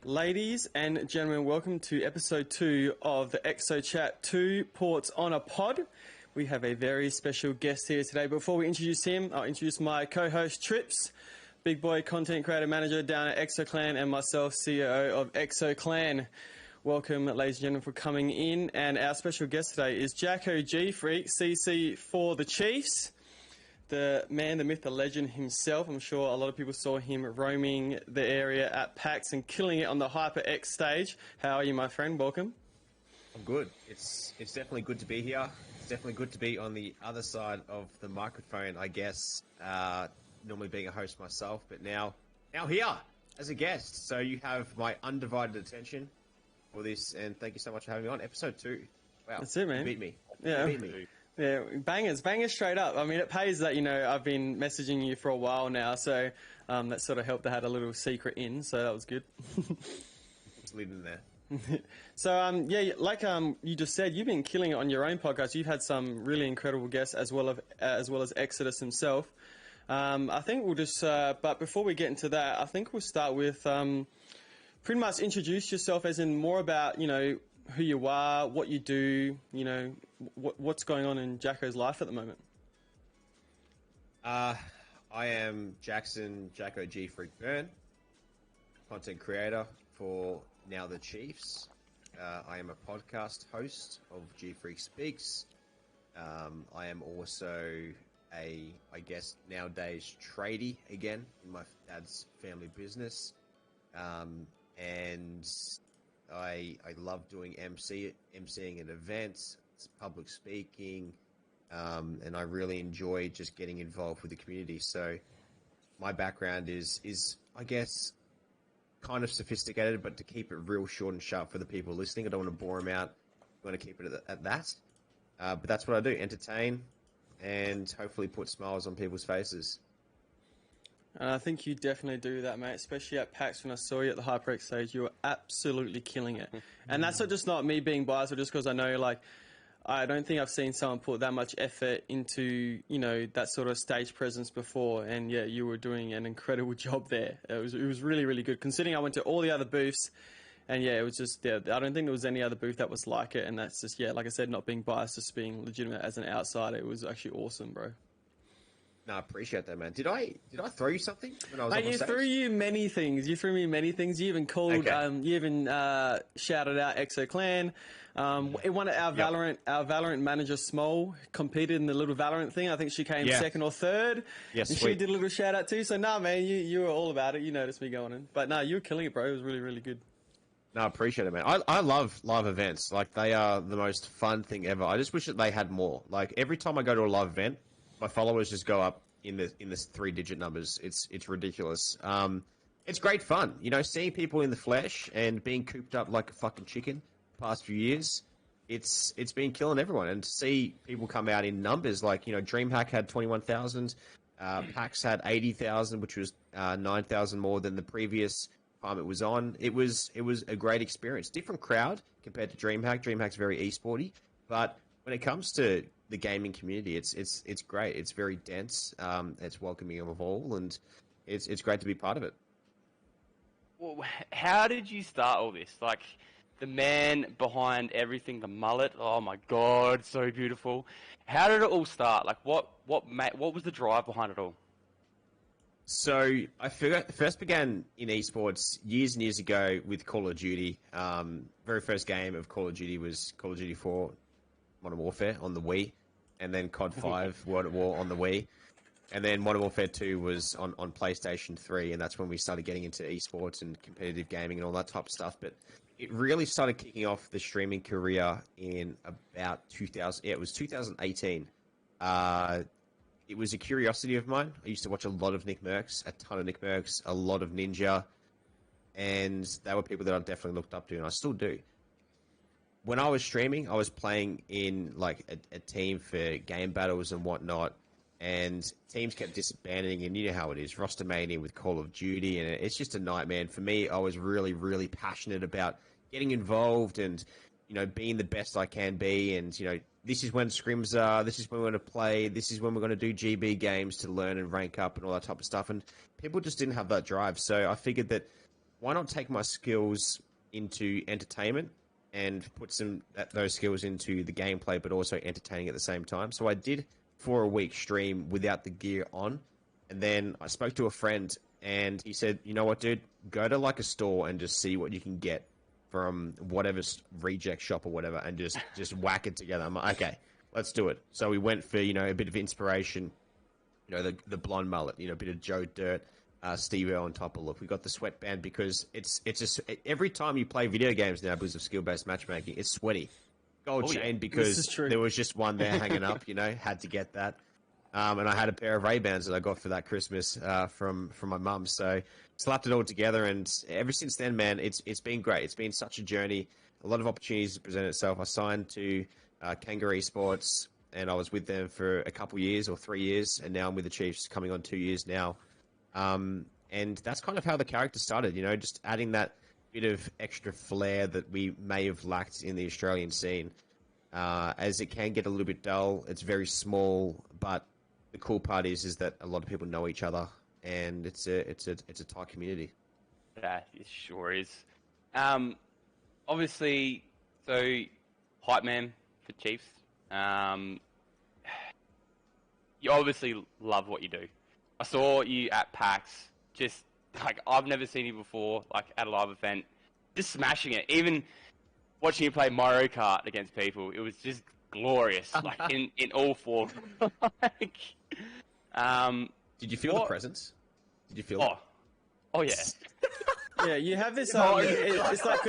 Ladies and gentlemen, welcome to episode 2 of the EXO Chat 2 Ports on a Pod. We have a very special guest here today. Before we introduce him, I'll introduce my co-host Tripz, big boy content creator manager down at EXO Clan, and myself, CEO of EXO Clan. Welcome, ladies and gentlemen, for coming in. And our special guest today is JackoGFreak, CC for the Chiefs. The man, the myth, the legend himself. I'm sure a lot of people saw him roaming the area at PAX and killing it on the HyperX stage. How are you, my friend? Welcome. I'm good. It's definitely good to be here. It's definitely good to be on the other side of the microphone, I guess. Normally being a host myself, but now here as a guest. So you have my undivided attention for this, and thank you so much for having me on episode 2. Wow, that's it, man. You beat me. Yeah. You beat me. Yeah, bangers straight up. I mean, it pays that, I've been messaging you for a while now, so that sort of helped. I had a little secret in, so that was good. Just leave them there. So, like you just said, you've been killing it on your own podcast. You've had some really incredible guests as well as Exodus himself. I think we'll just, but before we get into that, I think we'll start with pretty much introduce yourself, as in more about, who you are, what you do, what's going on in Jacko's life at the moment. I am JackoGFreak Burn, content creator for now the Chiefs. I am a podcast host of GFreak Speaks. I am also I guess nowadays tradie again in my dad's family business. And I love doing emceeing at events, public speaking, and I really enjoy just getting involved with the community. So my background is I guess kind of sophisticated, but to keep it real short and sharp for the people listening, I don't want to bore them out. I want to keep it at that. But that's what I do: entertain and hopefully put smiles on people's faces. And I think you definitely do that, mate, especially at PAX. When I saw you at the HyperX stage, you were absolutely killing it. And that's just not me being biased, or just because I know, I don't think I've seen someone put that much effort into, that sort of stage presence before. And yeah, you were doing an incredible job there. It was really, really good. Considering I went to all the other booths, and yeah, it was just, I don't think there was any other booth that was like it. And that's just, like I said, not being biased, just being legitimate as an outsider. It was actually awesome, bro. No, I appreciate that, man. Did I throw you something when I was on stage? You threw you many things. You threw me many things. You even called. Okay. You even shouted out EXO Clan. One of our Valorant manager Small competed in the little Valorant thing. I think she came second or third. Yes, and she did a little shout out too. So man, you were all about it. You noticed me going in, but no, you were killing it, bro. It was really, really good. No, I appreciate it, man. I love live events. They are the most fun thing ever. I just wish that they had more. Every time I go to a live event, my followers just go up in the 3-digit numbers. It's ridiculous. It's great fun, seeing people in the flesh and being cooped up like a fucking chicken the past few years. It's been killing everyone, and to see people come out in numbers DreamHack had 21,000, PAX had 80,000, which was 9,000 more than the previous time it was on. It was a great experience. Different crowd compared to DreamHack. DreamHack's very esporty, but when it comes to the gaming community, it's great. It's very dense. It's welcoming of all, and it's great to be part of it. Well, how did you start all this? The man behind everything, the mullet. Oh my god, so beautiful. How did it all start? What was the drive behind it all? So I first began in esports years and years ago with Call of Duty. Very first game of Call of Duty was Call of Duty 4. Modern Warfare on the Wii, and then COD 5 World at War on the Wii, and then Modern Warfare 2 was on PlayStation 3, and that's when we started getting into esports and competitive gaming and all that type of stuff. But it really started kicking off the streaming career in about 2000. Yeah, it was 2018. It was a curiosity of mine. I used to watch a lot of Nick Mercs, a ton of Nick Mercs, a lot of Ninja, and they were people that I definitely looked up to, and I still do. When I was streaming, I was playing in a team for game battles and whatnot, and teams kept disbanding, and you know how it is, roster mania with Call of Duty, and it's just a nightmare. And for me, I was really, really passionate about getting involved and, being the best I can be, and, this is when scrims are, this is when we're going to play, this is when we're going to do GB games to learn and rank up and all that type of stuff, and people just didn't have that drive. So I figured that why not take my skills into entertainment and put those skills into the gameplay, but also entertaining at the same time. So I did for a week stream without the gear on, and then I spoke to a friend, and he said, "You know what, dude? Go to like a store and just see what you can get from whatever reject shop or whatever, and just whack it together." I'm like, "Okay, let's do it." So we went for a bit of inspiration, the blonde mullet, a bit of Joe Dirt. Steve-O on top of look. We got the sweatband because it's just every time you play video games now because of skill-based matchmaking, it's sweaty. Gold chain because there was just one there hanging up. Had to get that. And I had a pair of Ray-Bans that I got for that Christmas from my mum. So slapped it all together, and ever since then, man, it's been great. It's been such a journey. A lot of opportunities to present itself. I signed to Kangaroo Esports, and I was with them for a couple years or 3 years, and now I'm with the Chiefs, coming on 2 years now. And that's kind of how the character started, just adding that bit of extra flair that we may have lacked in the Australian scene. As it can get a little bit dull, it's very small, but the cool part is that a lot of people know each other, and it's a tight community. Yeah, it sure is. Obviously, so hype man for Chiefs. You obviously love what you do. I saw you at PAX, just like I've never seen you before, like at a live event, just smashing it. Even watching you play Mario Kart against people, it was just glorious, like in all forms. Did you feel the presence? Did you feel it? Oh yeah. Yeah, you have this. It's like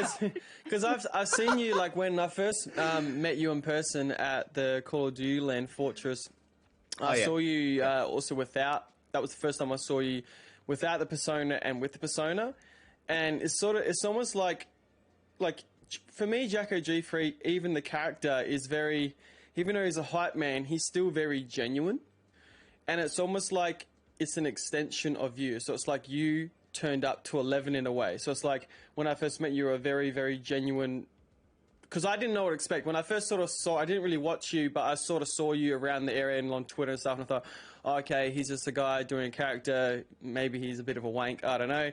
because I've seen you like when I first met you in person at the Call of Duty Land Fortress. I saw you also without. That was the first time I saw you without the persona and with the persona, and it's almost like for me, JackoGFreak, even the character is very, even though he's a hype man, he's still very genuine, and it's almost like it's an extension of you. So it's like you turned up to 11 in a way. So it's like when I first met you, you were a very, very genuine. Because I didn't know what to expect. When I first sort of I didn't really watch you, but I sort of saw you around the area and on Twitter and stuff, and I thought, oh, okay, he's just a guy doing a character. Maybe he's a bit of a wank. I don't know.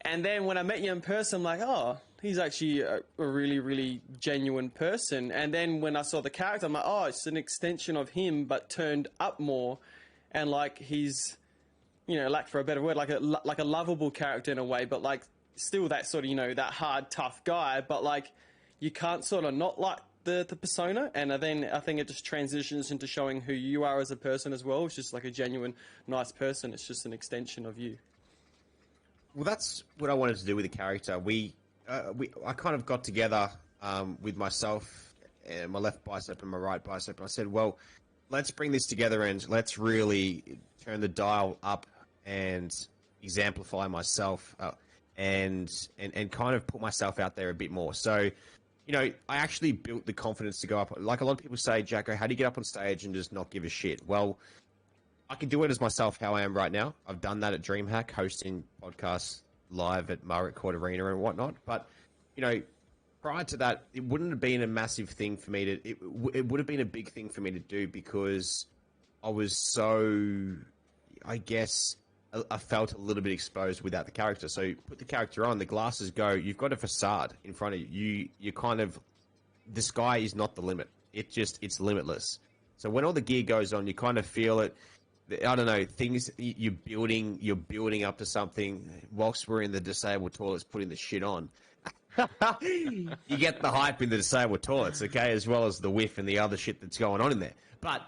And then when I met you in person, I'm like, oh, he's actually a really, really genuine person. And then when I saw the character, I'm like, oh, it's an extension of him, but turned up more. And like he's, like for a better word, like a lovable character in a way, but like still that sort of, that hard, tough guy, but like, you can't sort of not like the persona, and then I think it just transitions into showing who you are as a person as well. It's just like a genuine, nice person. It's just an extension of you. Well, that's what I wanted to do with the character. I kind of got together with myself and my left bicep and my right bicep, and I said, well, let's bring this together and let's really turn the dial up and exemplify myself and kind of put myself out there a bit more. So, I actually built the confidence to go up. Like a lot of people say, Jacko, how do you get up on stage and just not give a shit? Well, I can do it as myself, how I am right now. I've done that at DreamHack, hosting podcasts live at Margaret Court Arena and whatnot. But, prior to that, it wouldn't have been a massive thing for me to... It would have been a big thing for me to do because I was so, I guess... I felt a little bit exposed without the character. So put the character on, the glasses go, you've got a facade in front of you. You kind of, the sky is not the limit. It's limitless. So when all the gear goes on, you kind of feel it. I don't know, things you're building up to something whilst we're in the disabled toilets putting the shit on. You get the hype in the disabled toilets, okay, as well as the whiff and the other shit that's going on in there. But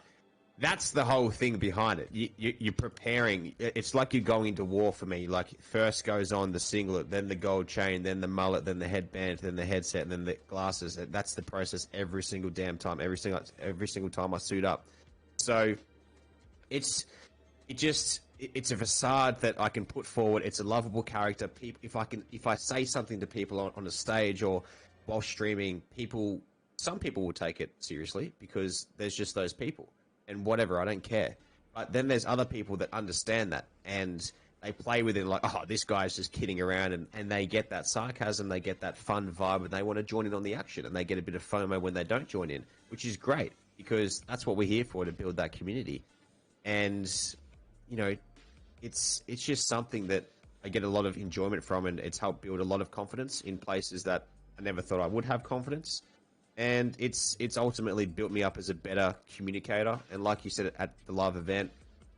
that's the whole thing behind it. You're preparing. It's like you're going into war for me. Like first goes on the singlet, then the gold chain, then the mullet, then the headband, then the headset, and then the glasses. That's the process every single damn time. Every single time I suit up. So it's a facade that I can put forward. It's a lovable character. If I say something to people on a stage or while streaming, some people will take it seriously because there's just those people. And whatever, I don't care. But then there's other people that understand that, and they play with it like, oh, this guy's just kidding around, and they get that sarcasm, they get that fun vibe, and they want to join in on the action, and they get a bit of FOMO when they don't join in, which is great, because that's what we're here for, to build that community. And, it's just something that I get a lot of enjoyment from, and it's helped build a lot of confidence in places that I never thought I would have confidence. And it's ultimately built me up as a better communicator. And like you said at the live event,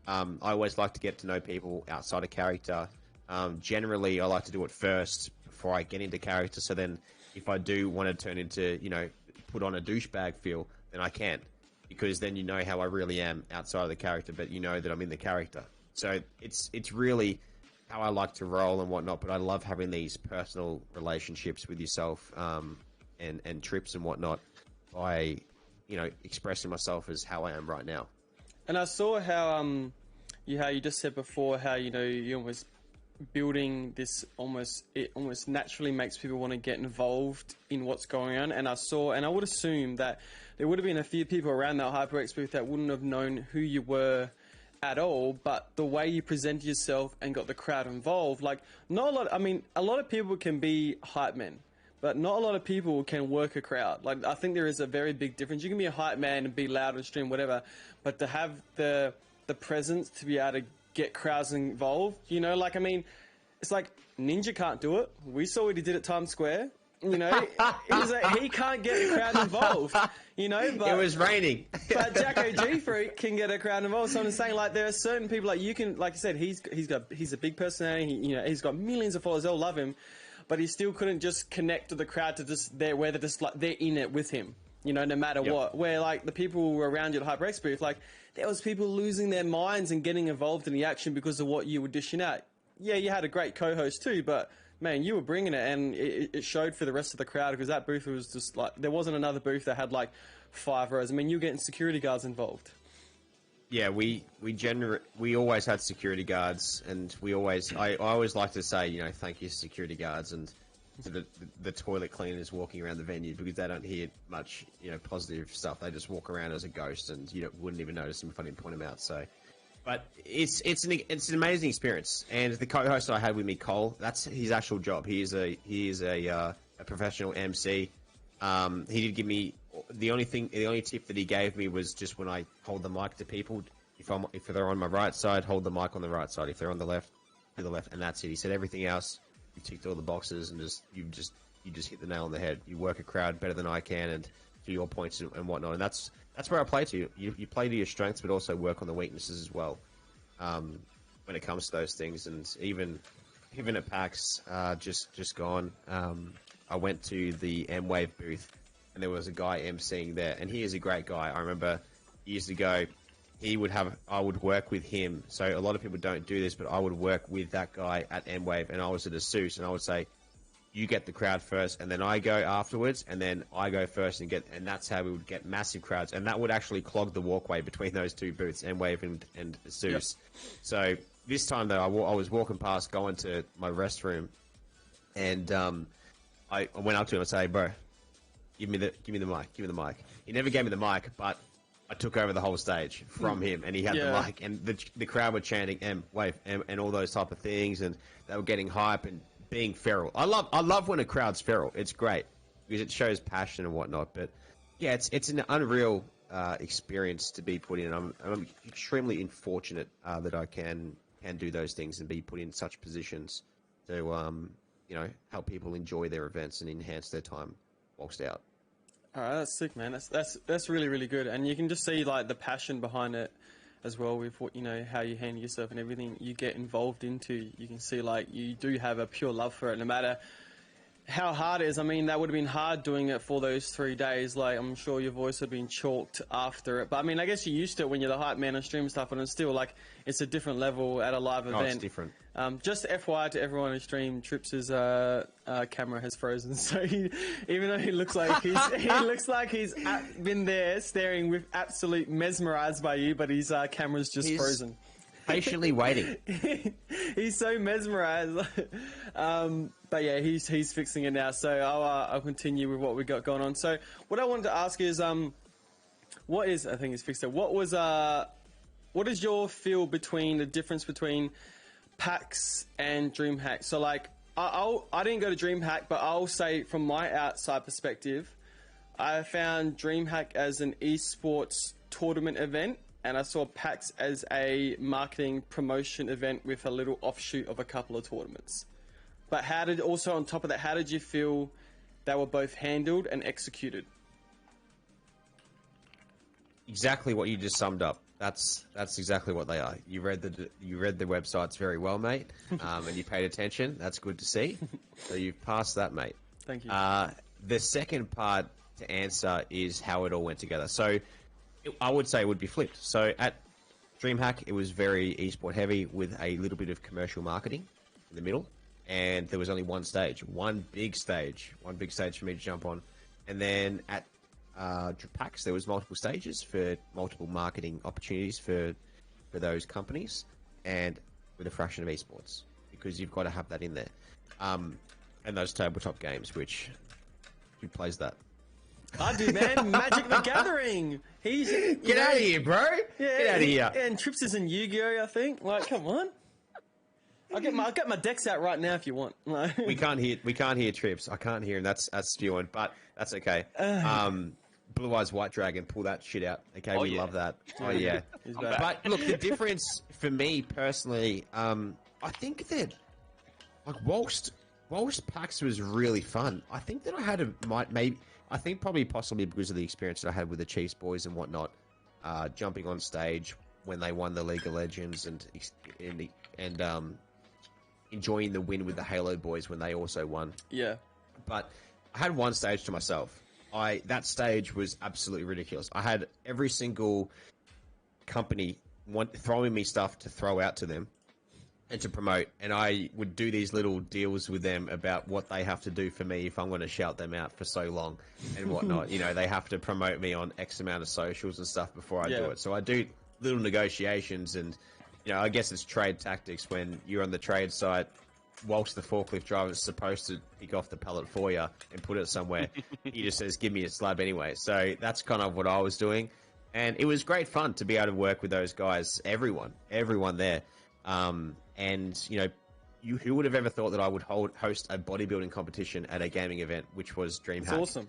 I always like to get to know people outside of character. Generally, I like to do it first before I get into character. So then if I do want to turn into, put on a douchebag feel, then I can. Because then you know how I really am outside of the character, but you know that I'm in the character. So it's really how I like to roll and whatnot, but I love having these personal relationships with yourself and Tripz and whatnot by, expressing myself as how I am right now. And I saw how you just said before how you almost building this it almost naturally makes people want to get involved in what's going on. And I would assume that there would have been a few people around that HyperX booth that wouldn't have known who you were at all, but the way you presented yourself and got the crowd involved, like a lot of people can be hype men, but not a lot of people can work a crowd. Like, I think there is a very big difference. You can be a hype man and be loud and stream whatever, but to have the presence to be able to get crowds involved, it's like Ninja can't do it. We saw what he did at Times Square. He can't get a crowd involved. But it was raining. But JackoGFreak can get a crowd involved. So I'm saying, like, there are certain people, like you said, he's a big personality. He's got millions of followers. They'll love him, but he still couldn't just connect to the crowd to they're in it with him. No matter what. Where, like, the people who were around you at HyperX booth, like, there was people losing their minds and getting involved in the action because of what you were dishing out. Yeah, you had a great co-host too, but man, you were bringing it, and it showed for the rest of the crowd, because that booth was just like, there wasn't another booth that had like 5 rows. I mean, you were getting security guards involved. Yeah, we always had security guards, and I always like to say, thank you, security guards, and to the toilet cleaners walking around the venue, because they don't hear much, positive stuff. They just walk around as a ghost, and you wouldn't even notice them if I didn't point them out. So, but it's an amazing experience. And the co-host I had with me, Cole, that's his actual job. He is a professional MC. He did give me the only tip that he gave me was just when I hold the mic to people, if they're on my right side, hold the mic on the right side. If they're on the left, to the left, and that's it. He said everything else, you ticked all the boxes, and you just hit the nail on the head. You work a crowd better than I can, and to your points and whatnot. And that's where I play to. You play to your strengths, but also work on the weaknesses as well. When it comes to those things, and even at PAX, just gone, I went to the M-Wave booth, and there was a guy emceeing there, and he is a great guy. I remember years ago, I would work with him. So a lot of people don't do this, but I would work with that guy at M-Wave, and I was at a suit, and I would say, you get the crowd first, and then I go afterwards, and then I go first and that's how we would get massive crowds, and that would actually clog the walkway between those two booths, M-Wave and Zeus. Yep. So this time though, I was walking past, going to my restroom, and I went up to him and said, bro, give me the mic. He never gave me the mic, but I took over the whole stage from him, and he had the mic, and the crowd were chanting M-Wave and all those type of things, and they were getting hype and being feral. I love when a crowd's feral. It's great because it shows passion and whatnot. But yeah, it's an unreal experience to be put in. I'm extremely fortunate that I can do those things and be put in such positions to help people enjoy their events and enhance their time whilst out. All right, that's sick, man. That's really, really good, and you can just see like the passion behind it as well, with what how you handle yourself and everything you get involved into. You can see like you do have a pure love for it, no matter how hard it is. I mean, that would have been hard doing it for those 3 days. Like, I'm sure your voice would have been chalked after it, but I mean, I guess you're used to it when you're the hype man and stream stuff, and it's still like it's a different level at a live event. It's different. Just FYI to everyone who streamed, Tripp's camera has frozen, so even though he looks like he's been there staring with absolute mesmerized by you, but his camera's just frozen. Patiently waiting. He's so mesmerized. But yeah, he's fixing it now. So I'll continue with what we got going on. So what I wanted to ask is, I think it's fixed it. What is your feel between the difference between PAX and DreamHack? So like, I didn't go to DreamHack, but I'll say from my outside perspective, I found DreamHack as an esports tournament event and I saw PAX as a marketing promotion event with a little offshoot of a couple of tournaments. But also on top of that, how did you feel they were both handled and executed? Exactly what you just summed up. That's exactly what they are. You read the websites very well, mate, and you paid attention. That's good to see. So you've passed that, mate. Thank you. The second part to answer is how it all went together. So I would say it would be flipped. So at DreamHack, it was very esport heavy with a little bit of commercial marketing in the middle, and there was only one big stage for me to jump on, and then at PAX, there was multiple stages for multiple marketing opportunities for those companies, and with a fraction of esports, because you've got to have that in there. And those tabletop games, who plays that? I do, man. Magic the Gathering. Get out of here, bro. Yeah, Get out of here. And Tripz is in Yu-Gi-Oh, I think. Like, come on. I'll get my decks out right now if you want. Like, we can't hear Tripz. I can't hear him. That's spewing, but that's okay. Blue Eyes White Dragon, pull that shit out. Okay, we love that. Oh yeah. But look, the difference for me personally, I think that like whilst PAX was really fun, I think that I had possibly because of the experience that I had with the Chiefs boys and whatnot, jumping on stage when they won the League of Legends and enjoying the win with the Halo boys when they also won. Yeah. But I had one stage to myself. That stage was absolutely ridiculous. I had every single company throwing me stuff to throw out to them and to promote, and I would do these little deals with them about what they have to do for me if I'm going to shout them out for so long and whatnot. They have to promote me on X amount of socials and stuff before I do it. So I do little negotiations, and I guess it's trade tactics when you're on the trade side. Whilst the forklift driver is supposed to pick off the pallet for you and put it somewhere, he just says, give me a slab anyway. So that's kind of what I was doing. And it was great fun to be able to work with those guys, everyone there. And, who would have ever thought that I would host a bodybuilding competition at a gaming event, which was DreamHack? It's awesome.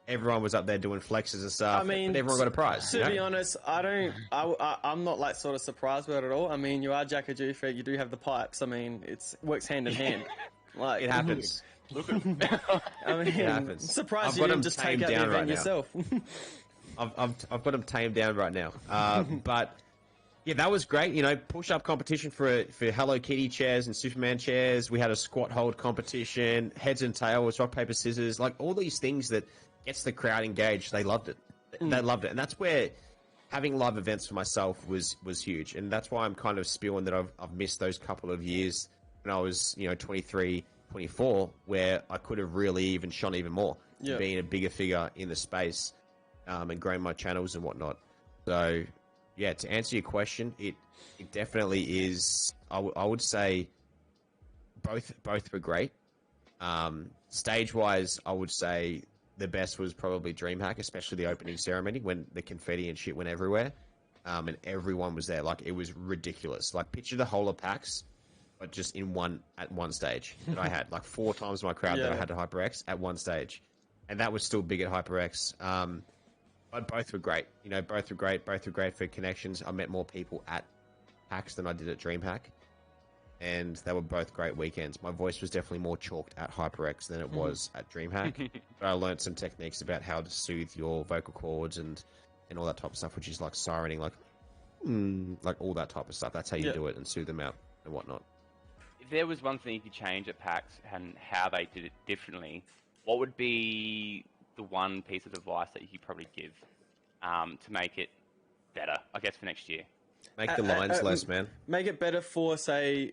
Everyone was up there doing flexes and stuff. I mean, but everyone got a prize. To be honest, I'm not like sort of surprised with it at all. I mean, you are JackoGFreak, you do have the pipes. I mean, it works hand in hand. Like it happens. Look at I mean, it happens. Surprised you didn't just take out the event yourself. I've got them tamed down right now. But yeah, that was great. Push-up competition for Hello Kitty chairs and Superman chairs. We had a squat hold competition, heads and tails, rock paper scissors, like all these things that gets the crowd engaged. They loved it. They loved it, and that's where having live events for myself was huge. And that's why I'm kind of spewing that I've missed those couple of years when I was 23, 24, where I could have really even shone even more, being a bigger figure in the space, and growing my channels and whatnot. So yeah, to answer your question, it definitely is. I would say both were great. Stage wise, I would say the best was probably DreamHack, especially the opening ceremony when the confetti and shit went everywhere, and everyone was there. Like, it was ridiculous. Like, picture the whole of PAX, but just at one stage that I had. Like, 4 times my crowd that I had to HyperX at one stage, and that was still big at HyperX. But both were great. Both were great. Both were great for connections. I met more people at PAX than I did at DreamHack, and they were both great weekends. My voice was definitely more chalked at HyperX than it was at DreamHack, but I learned some techniques about how to soothe your vocal cords and all that type of stuff, which is like sirening, like all that type of stuff. That's how you do it and soothe them out and whatnot. If there was one thing you could change at PAX and how they did it differently, what would be the one piece of advice that you could probably give to make it better, I guess, for next year? Make the lines less, man. Make it better for, say,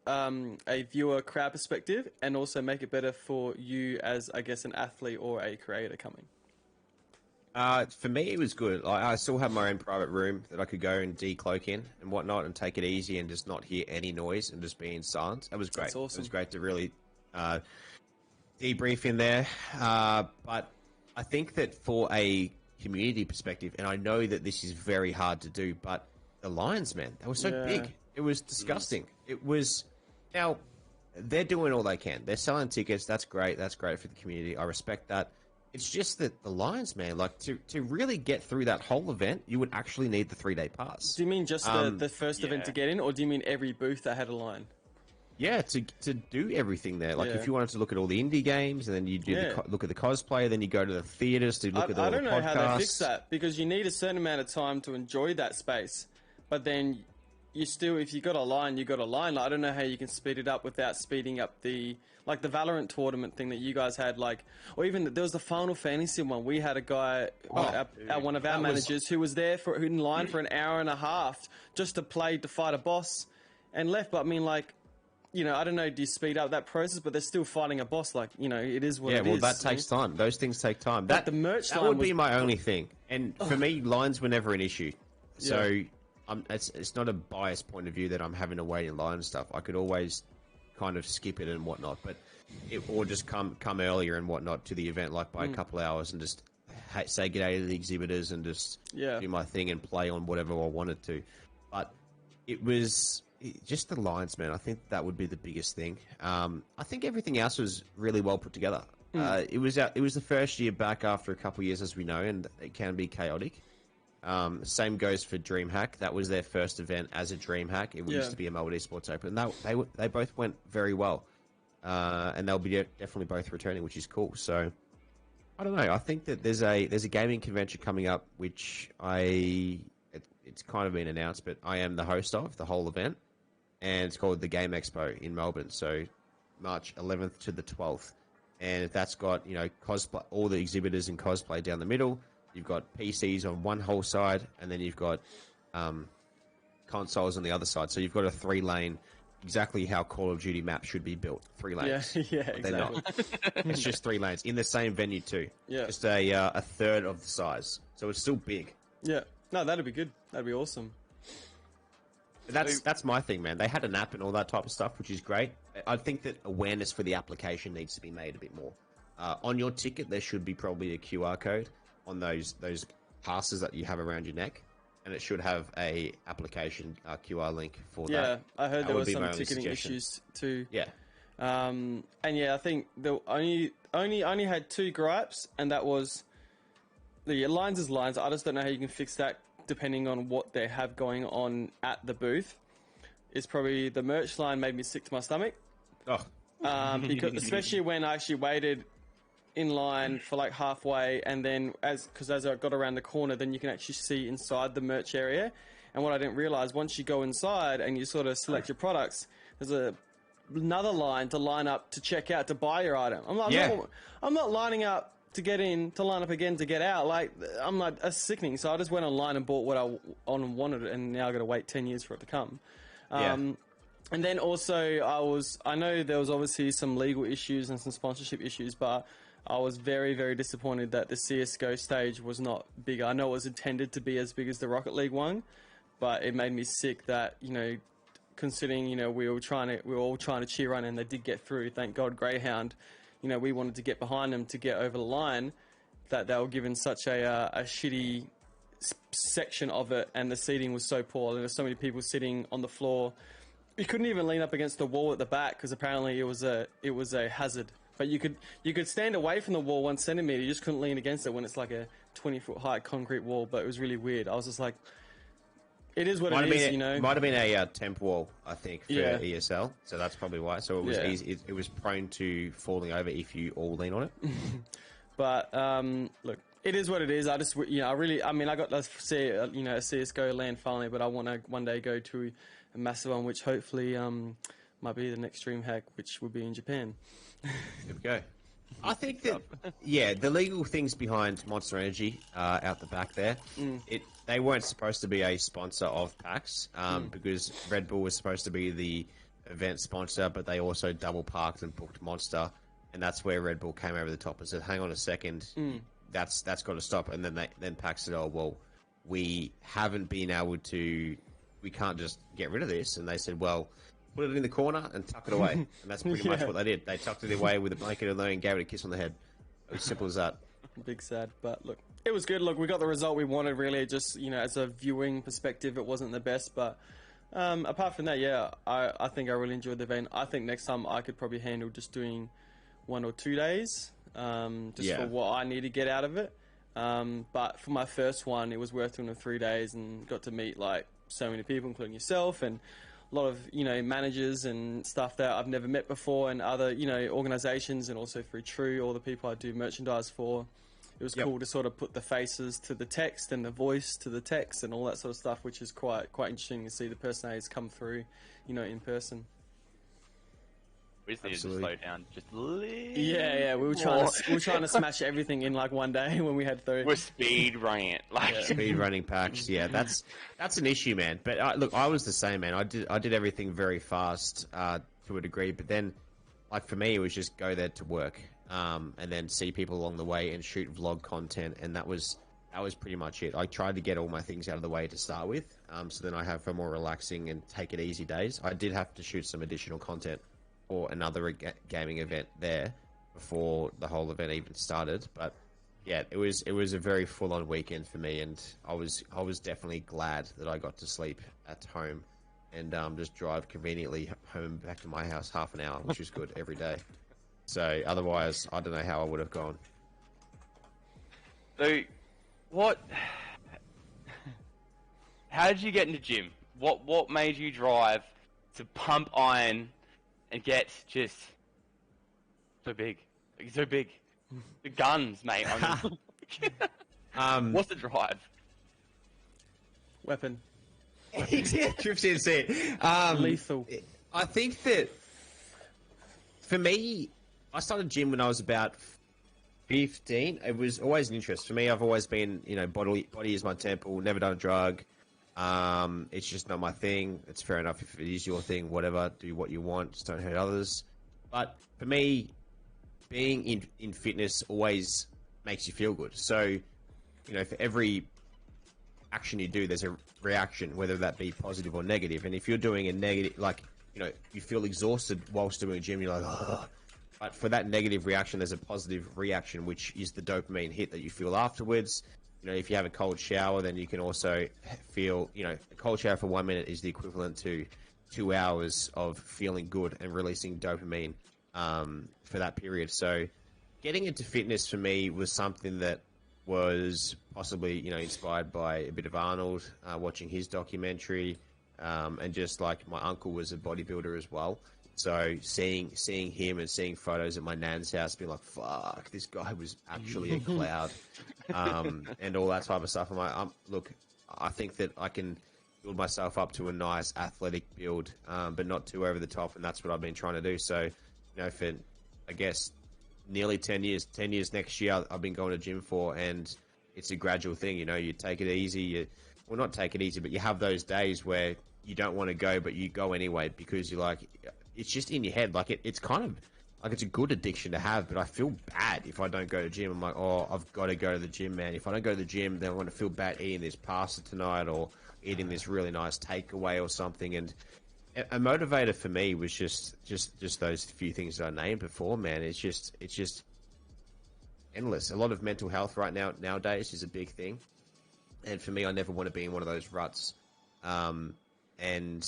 a viewer crowd perspective, and also make it better for you as, I guess, an athlete or a creator coming. For me, it was good. I still have my own private room that I could go and decloak in and whatnot and take it easy and just not hear any noise and just be in silence. That was great. That's awesome. It was great to really debrief in there. But I think that for a community perspective, and I know that this is very hard to do, but the lines, man, they were so big. It was disgusting. It was... Now, they're doing all they can. They're selling tickets. That's great. That's great for the community. I respect that. It's just that the lines, man, like to really get through that whole event, you would actually need the 3-day pass. Do you mean just the first event to get in, or do you mean every booth that had a line? Yeah, to do everything there. Like if you wanted to look at all the indie games, and then you do look at the cosplay, then you go to the theaters to look at all the podcasts. I don't know how they fix that, because you need a certain amount of time to enjoy that space. But then you still, if you got a line, you got a line. Like, I don't know how you can speed it up without speeding up the Valorant tournament thing that you guys had, or even there was the Final Fantasy one. We had a guy, one of our managers, who was there in line for an hour and a half just to fight a boss, and left. But I mean, I don't know, do you speed up that process? But they're still fighting a boss. It is what it is. Yeah, well, that takes time. Those things take time. The merch line would be my only thing. And for me, lines were never an issue. So it's not a biased point of view that I'm having to wait in line and stuff. I could always kind of skip it and whatnot, or just come earlier and whatnot to the event, by a couple hours, and just say good day to the exhibitors and just do my thing and play on whatever I wanted to. But it was just the lines, man. I think that would be the biggest thing. I think everything else was really well put together. It was the first year back after a couple of years, as we know, and it can be chaotic. Same goes for DreamHack. That was their first event as a DreamHack. It used to be a Melbourne Esports Open. They both went very well, and they'll be definitely both returning, which is cool. So I don't know. I think that there's a gaming convention coming up, which it's kind of been announced, but I am the host of the whole event, and it's called the Game Expo in Melbourne. So March 11th to the 12th, and that's got cosplay, all the exhibitors and cosplay down the middle. You've got PCs on one whole side, and then you've got consoles on the other side. So you've got a 3-lane, exactly how Call of Duty maps should be built. 3 lanes. Yeah, exactly. They're not. It's just 3 lanes in the same venue too. Yeah. Just a third of the size. So it's still big. Yeah. No, that'd be good. That'd be awesome. That's my thing, man. They had an app and all that type of stuff, which is great. I think that awareness for the application needs to be made a bit more. On your ticket, there should be probably a QR code on those passes that you have around your neck, and it should have a application QR link for that. Yeah, I heard there were some ticketing issues too. Yeah. And I think the only had 2 gripes, and that was the lines is lines. I just don't know how you can fix that depending on what they have going on at the booth. It's probably the merch line made me sick to my stomach. Oh. Because especially when I actually waited in line for halfway, and then as I got around the corner, then you can actually see inside the merch area. And what I didn't realize, once you go inside and you sort of select your products, there's another line to line up to check out to buy your item. I'm not lining up to get in to line up again to get out. I'm like, that's sickening. So I just went online and bought what I wanted, and now I got to wait 10 years for it to come. And then also I know there was obviously some legal issues and some sponsorship issues, but I was very, very disappointed that the CSGO stage was not bigger. I know it was intended to be as big as the Rocket League one, but it made me sick that, considering, we were all trying to cheer on, and they did get through. Thank God, Greyhound. We wanted to get behind them to get over the line, that they were given such a shitty section of it, and the seating was so poor. There were so many people sitting on the floor. You couldn't even lean up against the wall at the back, because apparently it was a hazard. But you could stand away from the wall 1 centimeter. You just couldn't lean against it when it's like a 20-foot high concrete wall. But it was really weird. I was just like, it is what it is, It might have been a temp wall, I think, for ESL. So that's probably why. So it was easy. It was prone to falling over if you all lean on it. But look, it is what it is. I just, I got to see, a CS:GO LAN finally. But I want to one day go to a massive one, which hopefully might be the next DreamHack, which will be in Japan. There we go. I think that, the legal things behind Monster Energy out the back there, they weren't supposed to be a sponsor of PAX because Red Bull was supposed to be the event sponsor, but they also double parked and booked Monster, and that's where Red Bull came over the top and said, hang on a second, that's got to stop. And then PAX said, oh, well, we haven't been able to, we can't just get rid of this. And they said, well, put it in the corner and tuck it away. And that's pretty much what they did. They tucked it away with a blanket and then gave it a kiss on the head. It was simple as that. Big sad, but look, it was good. Look, we got the result we wanted, really. Just, as a viewing perspective, it wasn't the best, but apart from that, I think I really enjoyed the event. I think next time I could probably handle just doing 1 or 2 days. just for what I need to get out of it. But for my first one, it was worth doing in 3 days and got to meet like so many people, including yourself, and a lot of, you know, managers and stuff that I've never met before, and other, you know, organizations, and also through True, all the people I do merchandise for. It was cool to sort of put the faces to the text and the voice to the text and all that sort of stuff, which is quite interesting to see the personalities come through, you know, in person. We just needed to slow down just a little. Yeah, we were trying to smash everything in like one day when we had 3. We're speed running it, speed running PAX. Yeah, that's an issue, man. But look, I was the same, man. I did everything very fast to a degree, but then, like for me, it was just go there to work, and then see people along the way and shoot vlog content, and that was pretty much it. I tried to get all my things out of the way to start with, so then I have for more relaxing and take it easy days. I did have to shoot some additional content or another gaming event there before the whole event even started. But yeah, it was a very full-on weekend for me, and I was definitely glad that I got to sleep at home and just drive conveniently home back to my house half an hour, which was good every day. So otherwise, I don't know how I would have gone. So, what? How did you get into gym? What made you drive to pump iron and get just so big? Like, so big. The guns, mate. I mean, what's the drive? Weapon. Tripz didn't see it. Lethal. I think that for me, I started gym when I was about 15. It was always an interest for me. I've always been, you know, body is my temple. Never done a drug. It's just not my thing. It's fair enough if it is your thing. Whatever, do what you want. Just don't hurt others. But for me, being in fitness always makes you feel good. So, you know, for every action you do, there's a reaction, whether that be positive or negative. And if you're doing a negative, like, you know, you feel exhausted whilst doing a gym, you're like, oh. But for that negative reaction, there's a positive reaction, which is the dopamine hit that you feel afterwards. You know, if you have a cold shower, then you can also feel, you know, a cold shower for 1 minute is the equivalent to 2 hours of feeling good and releasing dopamine for that period. So getting into fitness for me was something that was possibly, you know, inspired by a bit of Arnold, watching his documentary, and just like my uncle was a bodybuilder as well. So seeing him and seeing photos at my nan's house, being like, fuck, this guy was actually a cloud, and all that type of stuff. I'm like, look, I think that I can build myself up to a nice athletic build, but not too over the top, and that's what I've been trying to do. So, you know, for, I guess, nearly 10 years next year, I've been going to gym for, and it's a gradual thing. You know, you take it easy, well, not take it easy, but you have those days where you don't want to go, but you go anyway because you're like, it's just in your head. Like it's kind of like it's a good addiction to have, but I feel bad if I don't go to the gym. I'm like, oh, I've got to go to the gym, man. If I don't go to the gym, then I'm going to feel bad eating this pasta tonight or eating this really nice takeaway or something. And a motivator for me was just those few things that I named before, man. It's just endless. A lot of mental health nowadays is a big thing. And for me, I never want to be in one of those ruts. And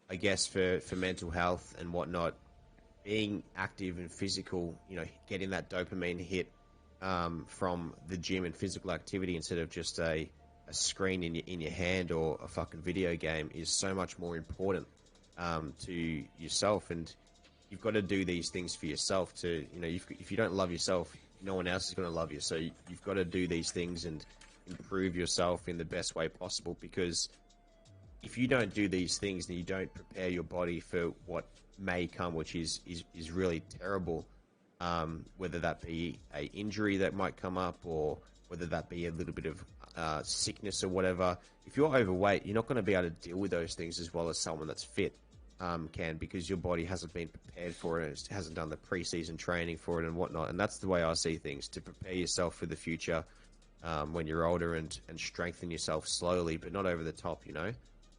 I guess for mental health and whatnot, being active and physical, you know, getting that dopamine hit from the gym and physical activity instead of just a screen in your hand or a fucking video game is so much more important to yourself. And you've got to do these things for yourself to, you know, if you don't love yourself, no one else is going to love you. So you've got to do these things and improve yourself in the best way possible, because if you don't do these things and you don't prepare your body for what may come, which is really terrible, whether that be a injury that might come up or whether that be a little bit of sickness or whatever, if you're overweight, you're not going to be able to deal with those things as well as someone that's fit can, because your body hasn't been prepared for it and it hasn't done the pre-season training for it and whatnot. And that's the way I see things, to prepare yourself for the future when you're older and strengthen yourself slowly, but not over the top, you know?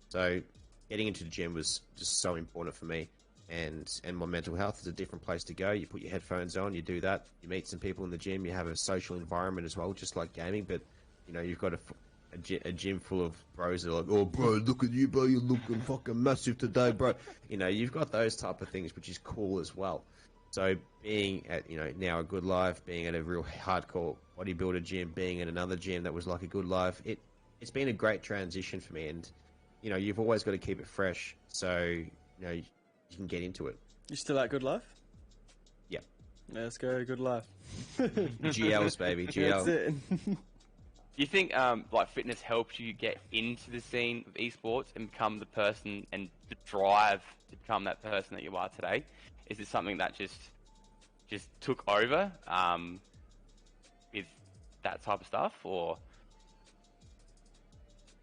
So getting into the gym was just so important for me, and my mental health is a different place to go. You put your headphones on, you do that, you meet some people in the gym, you have a social environment as well, just like gaming, but, you know, you've got a gym full of bros that are like, oh, bro, look at you, bro, you're looking fucking massive today, bro. You know, you've got those type of things, which is cool as well. So being at, now a Good Life, being at a real hardcore bodybuilder gym, being at another gym that was like a Good Life, it's been a great transition for me. And, you've always got to keep it fresh. So, you can get into it. You still at Good Life? Yeah. Let's go, Good Life. GLs, baby. GL. That's it. Do you think fitness helps you get into the scene of esports and become the person and the drive to become that person that you are today? Is it something that just took over with that type of stuff, or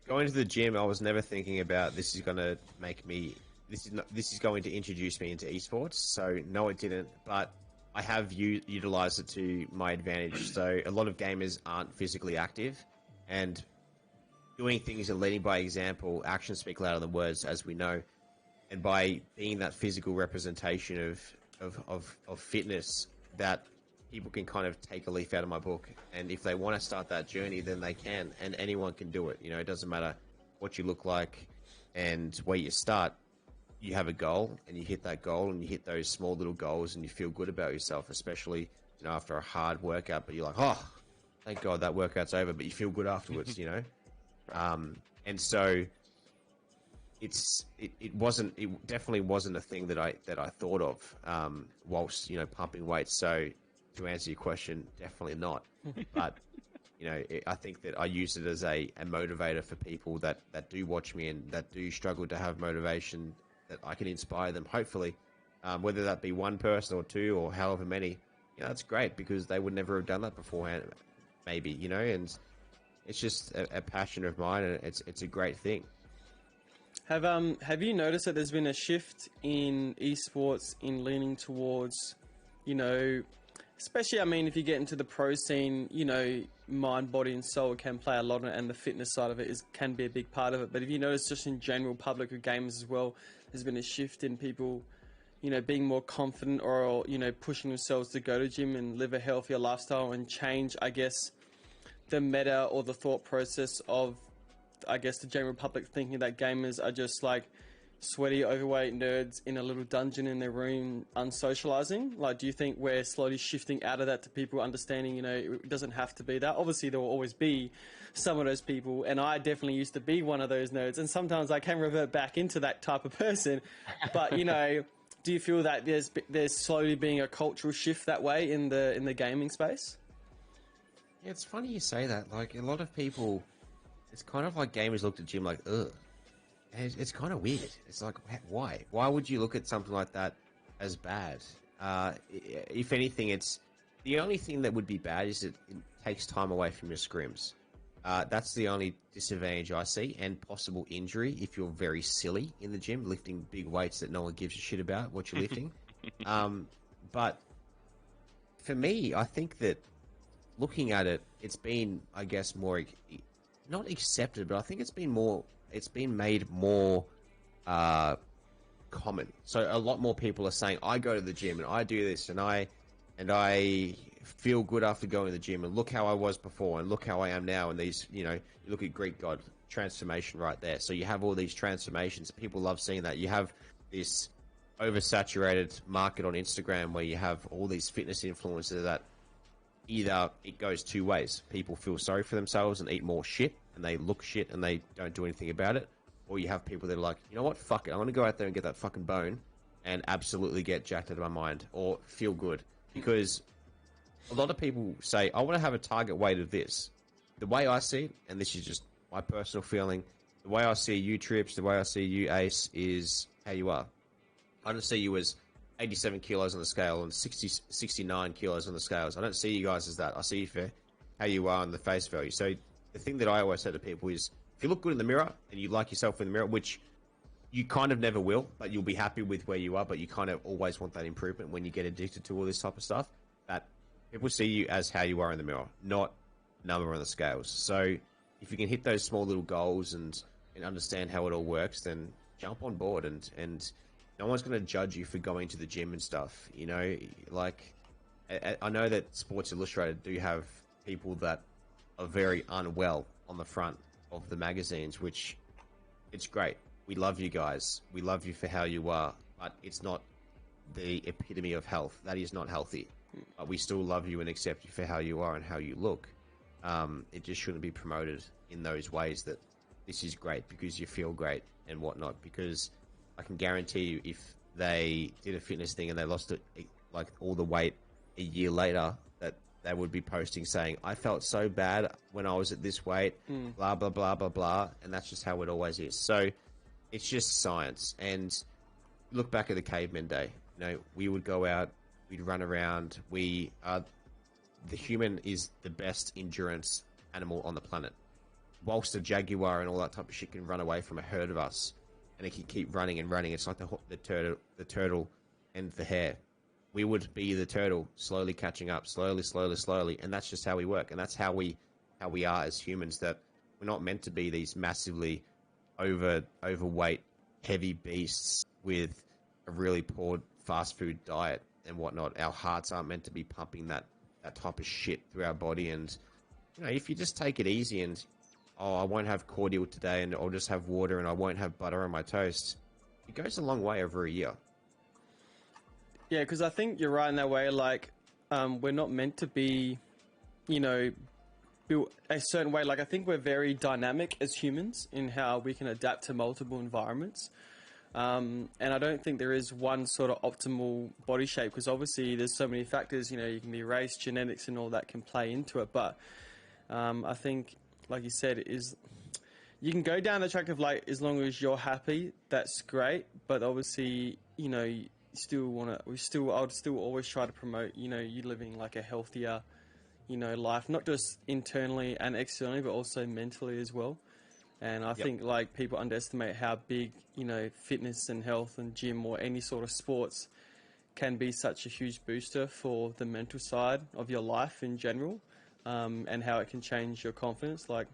going to the gym? I was never thinking about this is going to make me. This is going to introduce me into esports. So no, it didn't. But I have utilized it to my advantage. So a lot of gamers aren't physically active, and doing things and leading by example, actions speak louder than words, as we know. And by being that physical representation of fitness, that people can kind of take a leaf out of my book. And if they want to start that journey, then they can, and anyone can do it. It doesn't matter what you look like and where you start. You have a goal, and you hit that goal, and you hit those small little goals, and you feel good about yourself, especially after a hard workout. But you're like, oh, thank God that workout's over. But you feel good afterwards, and so it definitely wasn't a thing that I thought of whilst pumping weights. So to answer your question, definitely not. But I think that I use it as a motivator for people that do watch me and that do struggle to have motivation, that I can inspire them, hopefully, whether that be one person or two or however many. That's great, because they would never have done that beforehand, maybe, and it's just a passion of mine, and it's a great thing. Have you noticed that there's been a shift in esports in leaning towards, especially, if you get into the pro scene, mind, body, and soul can play a lot in it, and the fitness side of it can be a big part of it. But if you notice, just in general public of gamers as well, there's been a shift in people, being more confident, or pushing themselves to go to gym and live a healthier lifestyle and change, I guess, the meta or the thought process of, I guess, the general public thinking that gamers are just like sweaty, overweight nerds in a little dungeon in their room, unsocializing. Like, do you think we're slowly shifting out of that to people understanding, it doesn't have to be that? Obviously, there will always be some of those people, and I definitely used to be one of those nerds, and sometimes I can revert back into that type of person. But, do you feel that there's slowly being a cultural shift that way in the gaming space? Yeah, it's funny you say that. Like, a lot of people, it's kind of like gamers looked at gym like, ugh. And it's kind of weird. It's like, why? Why would you look at something like that as bad? If anything, it's the only thing that would be bad is it takes time away from your scrims. That's the only disadvantage I see, and possible injury if you're very silly in the gym, lifting big weights that no one gives a shit about what you're lifting. But for me, I think that looking at it, it's been, I guess, more not accepted, but I think it's been made more common. So a lot more people are saying, I go to the gym and I do this and I feel good after going to the gym, and look how I was before and look how I am now. And these, you look at Greek god transformation right there. So you have all these transformations. People love seeing that. You have this oversaturated market on Instagram where you have all these fitness influencers that either it goes two ways. People feel sorry for themselves and eat more shit, and they look shit and they don't do anything about it. Or you have people that are like, you know what, fuck it, I'm going to go out there and get that fucking bone and absolutely get jacked out of my mind or feel good. Because a lot of people say, I want to have a target weight of this. The way I see it, and this is just my personal feeling, the way I see you, Tripz, the way I see you, Ace, is how you are. I don't see you as 87 kilos on the scale and 69 kilos on the scales. I don't see you guys as that. I see you for how you are on the face value. So the thing that I always say to people is, if you look good in the mirror and you like yourself in the mirror, which you kind of never will, but you'll be happy with where you are, but you kind of always want that improvement when you get addicted to all this type of stuff, that people see you as how you are in the mirror, not number on the scales. So if you can hit those small little goals and understand how it all works, then jump on board, and no one's going to judge you for going to the gym and stuff. Like, I know that Sports Illustrated do have people that are very unwell on the front of the magazines, which it's great. We love you guys. We love you for how you are, but it's not the epitome of health. That is not healthy. But we still love you and accept you for how you are and how you look. It just shouldn't be promoted in those ways that this is great because you feel great and whatnot. Because I can guarantee you, if they did a fitness thing and they lost it, like all the weight a year later, that they would be posting saying, I felt so bad when I was at this weight, blah, blah, blah, blah, blah. And that's just how it always is. So it's just science. And look back at the caveman day. You know, we would go out, we'd run around. The human is the best endurance animal on the planet. Whilst a jaguar and all that type of shit can run away from a herd of us, and it can keep running and running. It's like the turtle and the hare. We would be the turtle, slowly catching up, slowly, and that's just how we work, and that's how we are as humans. That we're not meant to be these massively overweight, heavy beasts with a really poor fast food diet and whatnot. Our hearts aren't meant to be pumping that type of shit through our body. And you know, if you just take it easy and I won't have cordial today and I'll just have water and I won't have butter on my toast, it goes a long way over a year. Yeah, because I think you're right in that way. Like, we're not meant to be, you know, built a certain way. Like, I think we're very dynamic as humans in how we can adapt to multiple environments. And I don't think there is one sort of optimal body shape, because obviously there's so many factors. You know, you can be race, genetics, and all that can play into it. But I think, like you said, you can go down the track of, like, as long as you're happy, that's great. But obviously, you know, I would still always try to promote, you know, you living like a healthier, you know, life, not just internally and externally, but also mentally as well. And I think, like, people underestimate how big, you know, fitness and health and gym or any sort of sports can be such a huge booster for the mental side of your life in general. And how it can change your confidence. Like,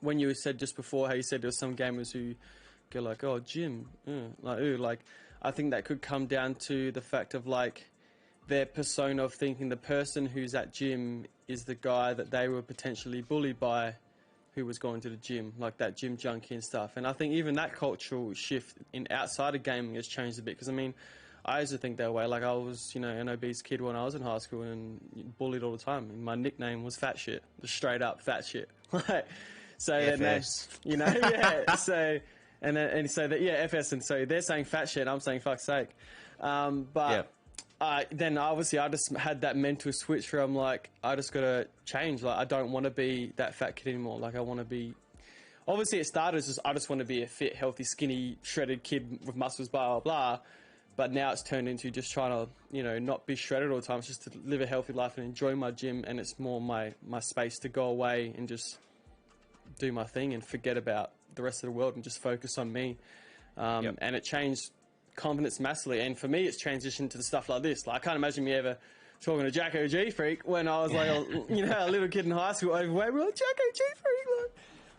when you said just before, how you said there were some gamers who go like, oh, gym, like, I think that could come down to the fact of, like, their persona of thinking the person who's at gym is the guy that they were potentially bullied by, who was going to the gym, like that gym junkie and stuff. And I think even that cultural shift in outside of gaming has changed a bit, because I mean, I used to think that way. Like, I was, you know, an obese kid when I was in high school and bullied all the time. And my nickname was Fat Shit, just straight up Fat Shit. So FS. then, you know, yeah. So FS, and so they're saying fat shit. I'm saying fuck's sake. Then obviously I just had that mental switch where I'm like, I just gotta change. Like, I don't want to be that fat kid anymore. Like, I want to be. Obviously, it started as I just want to be a fit, healthy, skinny, shredded kid with muscles, blah blah blah. But now it's turned into just trying to, you know, not be shredded all the time. It's just to live a healthy life and enjoy my gym. And it's more my space to go away and just do my thing and forget about the rest of the world and just focus on me. And it changed confidence massively. And for me, it's transitioned to the stuff like this. Like, I can't imagine me ever talking to JackoGFreak when I was like, a little kid in high school overweight. We're like, JackoGFreak. Like.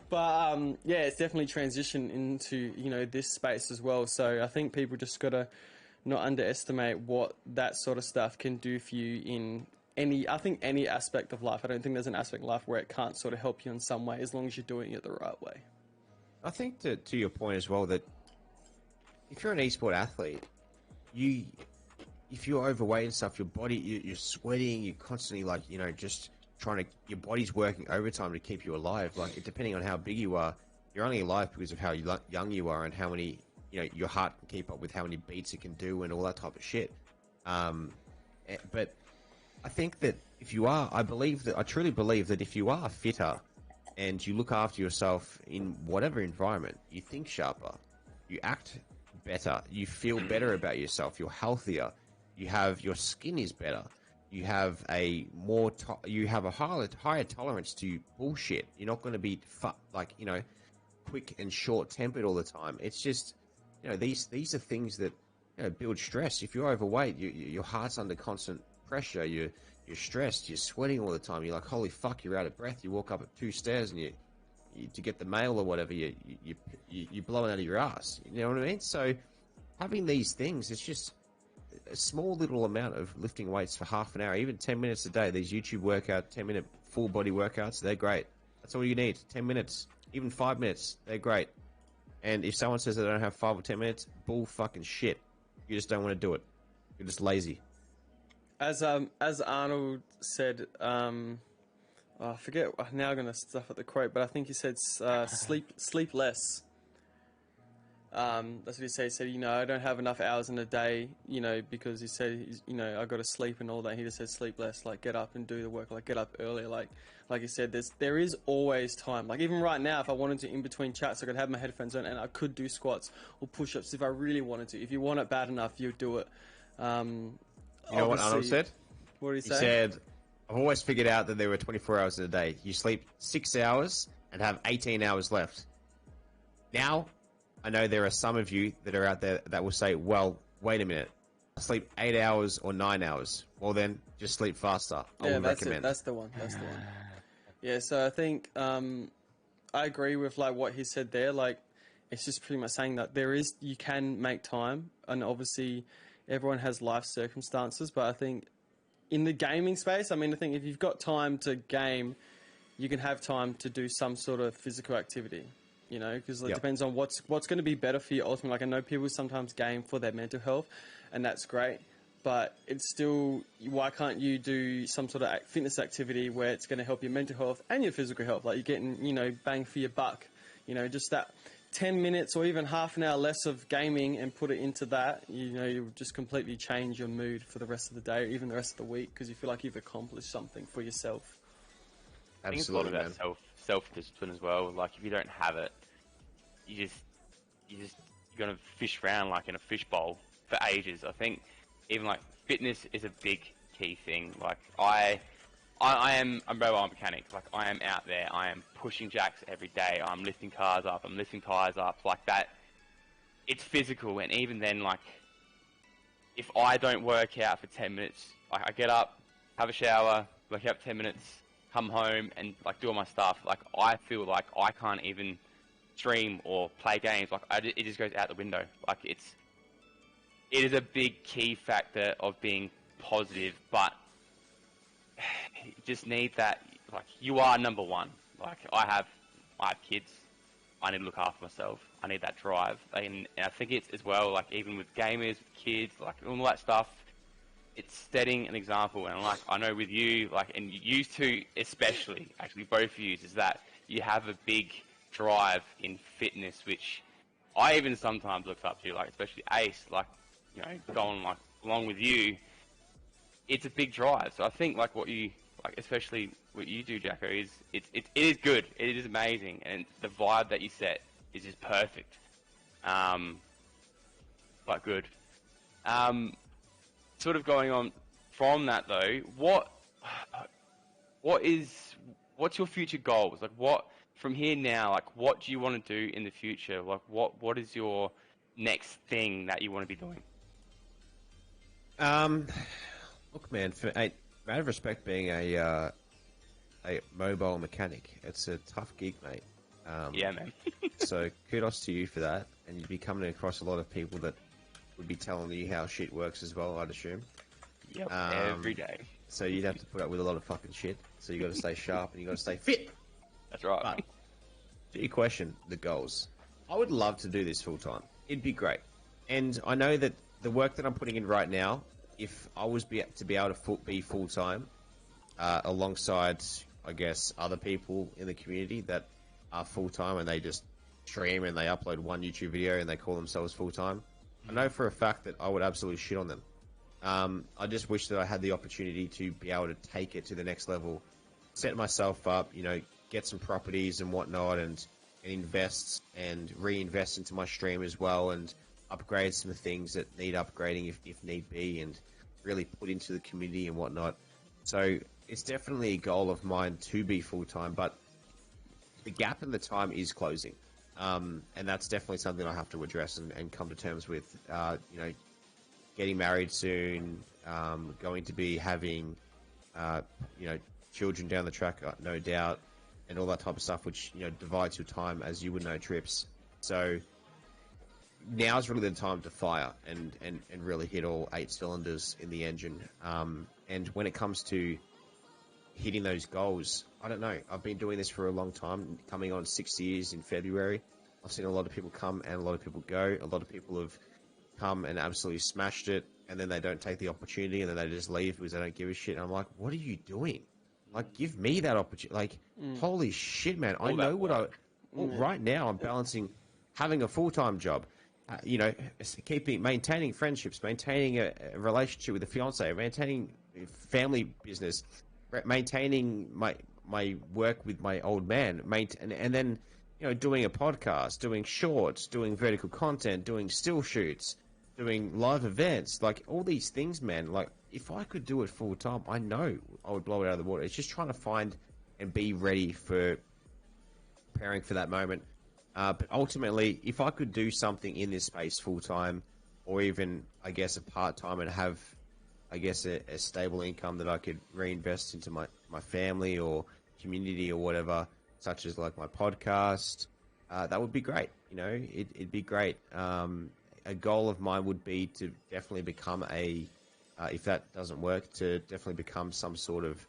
But it's definitely transitioned into, you know, this space as well. So I think people just got to not underestimate what that sort of stuff can do for you in any aspect of life. I don't think there's an aspect of life where it can't sort of help you in some way, as long as you're doing it the right way. I think to your point as well, that if you're an esport athlete, if you're overweight and stuff, your body, you're sweating, you're constantly, like, you know, just your body's working overtime to keep you alive. Like, depending on how big you are, you're only alive because of how young you are and how many, you know, your heart can keep up with how many beats it can do and all that type of shit. But I think that I truly believe that if you are fitter and you look after yourself in whatever environment, you think sharper, you act better, you feel better about yourself, you're healthier, your skin is better, you have a higher tolerance to bullshit. You're not going to be quick and short-tempered all the time. It's just, you know, these are things that, you know, build stress. If you're overweight, your heart's under constant pressure, you're stressed, you're sweating all the time, you're like, holy fuck, you're out of breath, you walk up 2 stairs and you to get the mail or whatever, you're blowing out of your ass. You know what I mean? So having these things, it's just a small little amount of lifting weights for half an hour, even 10 minutes a day. These YouTube workout, 10-minute full body workouts, they're great. That's all you need. 10 minutes, even 5 minutes, they're great. And if someone says they don't have 5 or 10 minutes, bull fucking shit. You just don't want to do it. You're just lazy. As Arnold said, I forget, now I'm going to stuff at the quote, but I think he said, sleep less. That's what he said. He said, I don't have enough hours in a day, because he said, I got to sleep and all that. He just said, sleep less, like get up and do the work, like get up earlier. Like he said, there is always time. Like even right now, if I wanted to, in between chats, I could have my headphones on and I could do squats or push-ups if I really wanted to. If you want it bad enough, you do it. You know what Arnold said? What did he say? He said, I've always figured out that there were 24 hours in a day. You sleep 6 hours and have 18 hours left. Now, I know there are some of you that are out there that will say, well, wait a minute. I sleep 8 hours or 9 hours. Well, then, just sleep faster. I would recommend. That's the one. Yeah, so I think I agree with like what he said there. Like, it's just pretty much saying that you can make time, and obviously everyone has life circumstances, but I think in the gaming space, I think if you've got time to game, you can have time to do some sort of physical activity, because it depends on what's going to be better for you ultimately. Like I know people sometimes game for their mental health, and that's great, but it's still, why can't you do some sort of fitness activity where it's going to help your mental health and your physical health? Like you're getting, bang for your buck, just that 10 minutes or even half an hour less of gaming and put it into that, you'll just completely change your mood for the rest of the day or even the rest of the week because you feel like you've accomplished something for yourself. Absolutely, I think it's a lot about self-discipline as well. Like if you don't have it, you're gonna fish around like in a fishbowl for ages. I think even like fitness is a big key thing. Like I am a mobile mechanic. Like I am out there. I am pushing jacks every day. I'm lifting cars up. I'm lifting tires up. Like that. It's physical, and even then, like if I don't work out for 10 minutes, like I get up, have a shower, work out 10 minutes, come home, and like do all my stuff. Like I feel like I can't even stream or play games. Like it just goes out the window. Like it is a big key factor of being positive, but you just need that. Like you are number one. Like I have kids. I need to look after myself. I need that drive. And I think it's as well, like even with gamers, with kids, like all that stuff, it's setting an example. And like I know with you, like, and you two especially, actually both of you, is that you have a big drive in fitness, which I even sometimes look up to, like especially Ace, like, going like along with you, it's a big drive. So I think like what you, like especially what you do, Jacko, is it is good. It is amazing, and the vibe that you set is just perfect. But good. Sort of going on from that though, what's your future goals? Like what from here now? Like what do you want to do in the future? Like what is your next thing that you want to be doing? Look, man, out of respect, being a mobile mechanic, it's a tough gig, mate. Yeah, man. So kudos to you for that, and you'd be coming across a lot of people that would be telling you how shit works as well, I'd assume. Yep, every day. So you'd have to put up with a lot of fucking shit. So you got to stay sharp and you got to stay fit. That's right. But to your question, the goals. I would love to do this full time. It'd be great, and I know that the work that I'm putting in right now, if I was to be able to be full time, alongside, I guess, other people in the community that are full time and they just stream and they upload one YouTube video and they call themselves full time, I know for a fact that I would absolutely shit on them. I just wish that I had the opportunity to be able to take it to the next level, set myself up, get some properties and whatnot, and invest and reinvest into my stream as well, and upgrade some things that need upgrading if need be, and really put into the community and whatnot. So it's definitely a goal of mine to be full-time, but the gap in the time is closing. And that's definitely something I have to address and come to terms with. Getting married soon, going to be having, children down the track, no doubt, and all that type of stuff, which, divides your time, as you would know, Tripz. So now's really the time to fire and really hit all 8 cylinders in the engine. And when it comes to hitting those goals, I don't know. I've been doing this for a long time, coming on 6 years in February. I've seen a lot of people come and a lot of people go. A lot of people have come and absolutely smashed it, and then they don't take the opportunity, and then they just leave because they don't give a shit. And I'm like, what are you doing? Like, give me that opportunity. Like, holy shit, man! I know what I. Well, right now, I'm balancing having a full-time job, maintaining friendships, maintaining a relationship with a fiance, maintaining family business, maintaining my work with my old man, and then doing a podcast, doing shorts, doing vertical content, doing still shoots, doing live events, like all these things, man. Like, if I could do it full time, I know I would blow it out of the water. It's just trying to find and be ready for preparing for that moment. But ultimately, if I could do something in this space full time, or even, I guess, a part time, and have, I guess, a stable income that I could reinvest into my family or community or whatever, such as like my podcast, that would be great. It'd be great. A goal of mine would be to definitely become if that doesn't work, to definitely become some sort of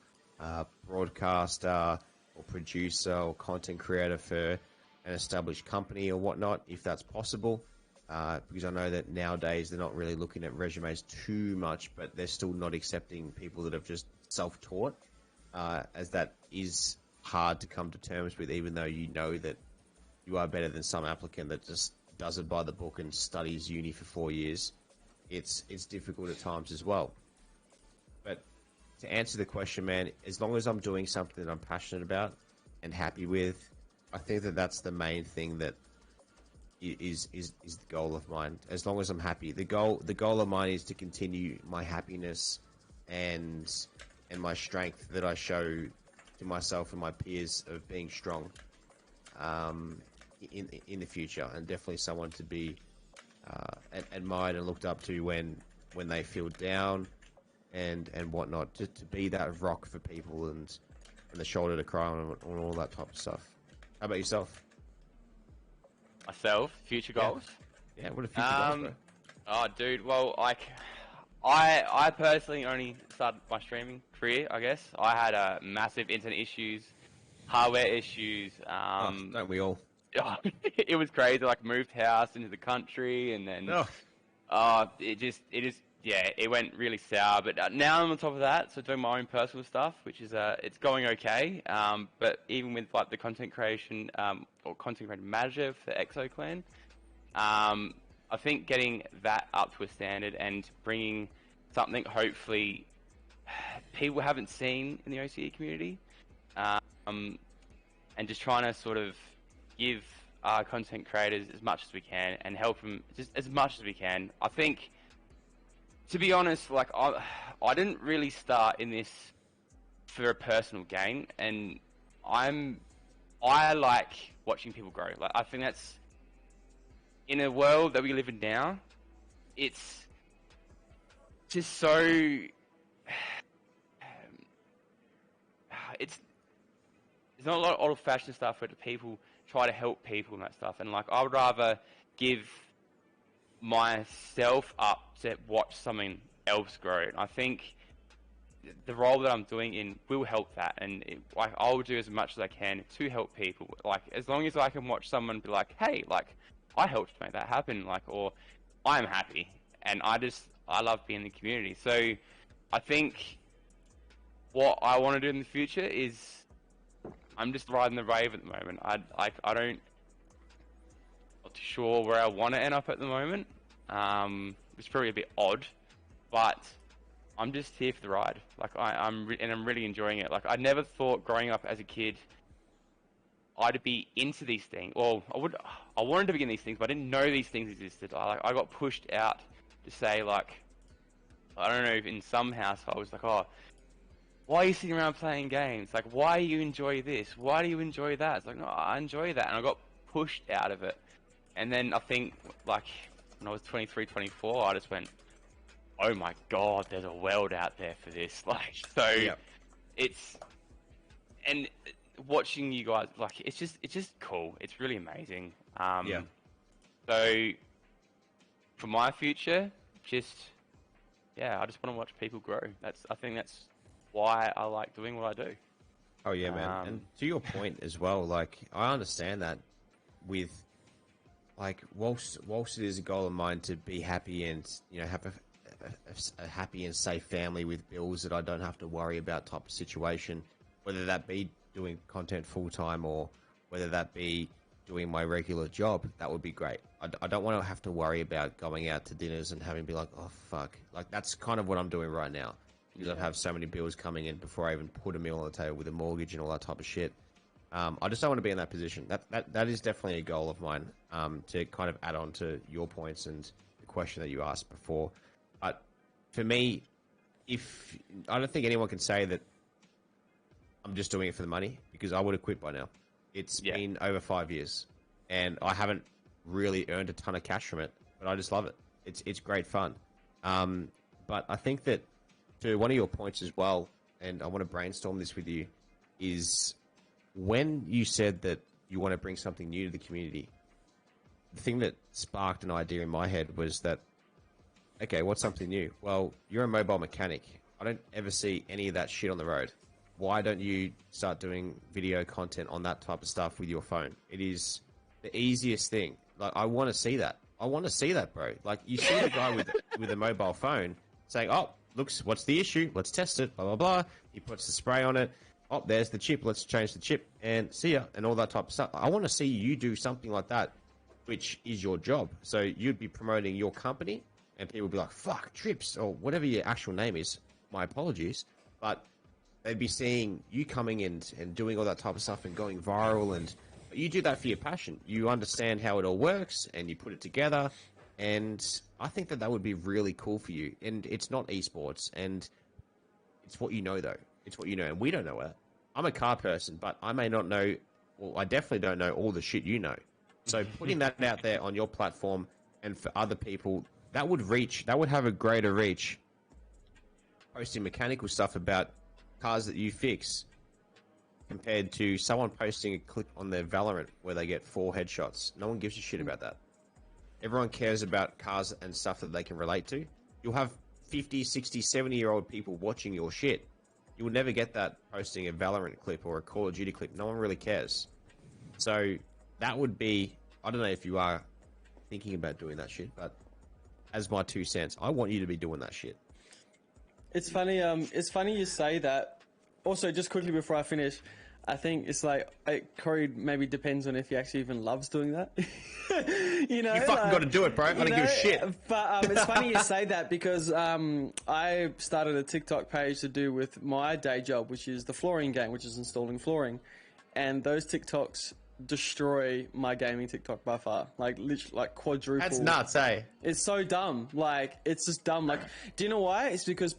broadcaster or producer or content creator for an established company or whatnot, if that's possible. Because I know that nowadays they're not really looking at resumes too much, but they're still not accepting people that have just self-taught, as that is hard to come to terms with, even though you know that you are better than some applicant that just does it by the book and studies uni for 4 years. It's difficult at times as well. But to answer the question, man, as long as I'm doing something that I'm passionate about and happy with, I think that that's the main thing that is the goal of mine. As long as I'm happy, the goal of mine is to continue my happiness and my strength that I show to myself and my peers of being strong in the future, and definitely someone to be admired and looked up to when they feel down and whatnot, to be that rock for people and the shoulder to cry on all that type of stuff. How about yourself? Myself, future goals. Yeah, what are future goals, bro? Oh, dude. Well, I personally only started my streaming career, I guess. I had massive internet issues, hardware issues. Don't we all? It was crazy. Like, moved house into the country, and then it went really sour. But now I'm on top of that, so doing my own personal stuff, which is it's going okay. But even with like the content creation or content creation manager for EXO Clan, I think getting that up to a standard and bringing something hopefully people haven't seen in the OCE community, and just trying to sort of give our content creators as much as we can and help them just as much as we can. I think, to be honest, like I didn't really start in this for a personal gain, and I like watching people grow. Like, I think that's, in a world that we live in now, it's just so it's not a lot of old-fashioned stuff where people try to help people and that stuff, and like I would rather give myself up to watch something else grow. And I think the role that I'm doing will help that, and I'll do as much as I can to help people. Like, as long as I can watch someone be like, hey, like, I helped make that happen, like, or I'm happy, and I love being in the community. So I think what I want to do in the future is, I'm just riding the wave at the moment. I'm not too sure where I want to end up at the moment. It's probably a bit odd, but I'm just here for the ride. Like, I'm really enjoying it. Like, I never thought growing up as a kid I'd be into these things. Well, I wanted to be in these things, but I didn't know these things existed. I got pushed out to say, like, I don't know, in some households, like, oh, why are you sitting around playing games? Like, why do you enjoy this? Why do you enjoy that? It's like, no, I enjoy that. And I got pushed out of it. And then I think, like, when I was 23, 24, I just went, oh my God, there's a world out there for this. Like, so it's, and watching you guys, like, it's just cool. It's really amazing. So for my future, I just want to watch people grow. I think that's why I like doing what I do. Oh yeah, man. And to your point as well, like, I understand that with, like, whilst it is a goal of mine to be happy and, have a happy and safe family with bills that I don't have to worry about type of situation, whether that be doing content full time or whether that be doing my regular job, that would be great. I don't want to have to worry about going out to dinners and having to be like, oh fuck, like that's kind of what I'm doing right now because I have so many bills coming in before I even put a meal on the table with a mortgage and all that type of shit. I just don't want to be in that position. That is definitely a goal of mine, to kind of add on to your points and the question that you asked before. But for me, I don't think anyone can say that I'm just doing it for the money because I would have quit by now. It's been over 5 years and I haven't really earned a ton of cash from it, but I just love it. It's great fun. But I think that to one of your points as well, and I want to brainstorm this with you, is when you said that you want to bring something new to the community, the thing that sparked an idea in my head was that, okay, what's something new? Well, you're a mobile mechanic. I don't ever see any of that shit on the road. Why don't you start doing video content on that type of stuff with your phone? It is the easiest thing. Like, I want to see that. I want to see that, bro. Like, you see the guy with a mobile phone saying, oh, looks, what's the issue? Let's test it, blah, blah, blah. He puts the spray on it. Oh, there's the chip. Let's change the chip and see ya, and all that type of stuff. I want to see you do something like that, which is your job. So you'd be promoting your company, and people would be like, fuck, Tripz, or whatever your actual name is. My apologies. But they'd be seeing you coming in and doing all that type of stuff and going viral, and you do that for your passion. You understand how it all works, and you put it together, and I think that would be really cool for you. And it's not esports, and it's what you know, though. It's what you know, and we don't know it. I'm a car person, but I may not know, well, I definitely don't know all the shit you know. So putting that out there on your platform and for other people, that would have a greater reach. Posting mechanical stuff about cars that you fix compared to someone posting a clip on their Valorant where they get 4 headshots. No one gives a shit about that. Everyone cares about cars and stuff that they can relate to. You'll have 50, 60, 70-year-old people watching your shit. You will never get that posting a Valorant clip or a Call of Duty clip. No one really cares. So that would be, I don't know if you are thinking about doing that shit, but as my 2 cents, I want you to be doing that shit. It's funny you say that. Also, just quickly before I finish, I think it's like, Corey maybe depends on if he actually even loves doing that. You know, you fucking got to do it, bro. I don't give a shit. But it's funny you say that because I started a TikTok page to do with my day job, which is the flooring game, which is installing flooring, and those TikToks destroy my gaming TikTok by far. Like literally, like quadruple. That's nuts, eh? It's so dumb. Like, it's just dumb. Like, do you know why? It's because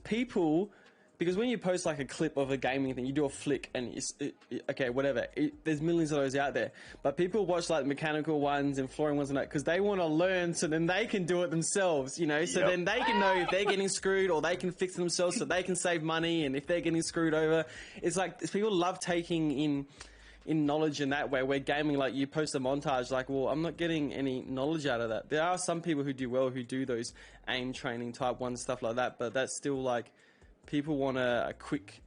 because when you post like a clip of a gaming thing, you do a flick and okay, whatever. There's millions of those out there. But people watch like mechanical ones and flooring ones and that because they want to learn so then they can do it themselves, you know? So then they can know if they're getting screwed or they can fix it themselves so they can save money, and if they're getting screwed over. It's like people love taking in knowledge in that way, where gaming, like, you post a montage, like, well, I'm not getting any knowledge out of that. There are some people who do well, who do those aim training type ones, stuff like that, but that's still like, people want a quick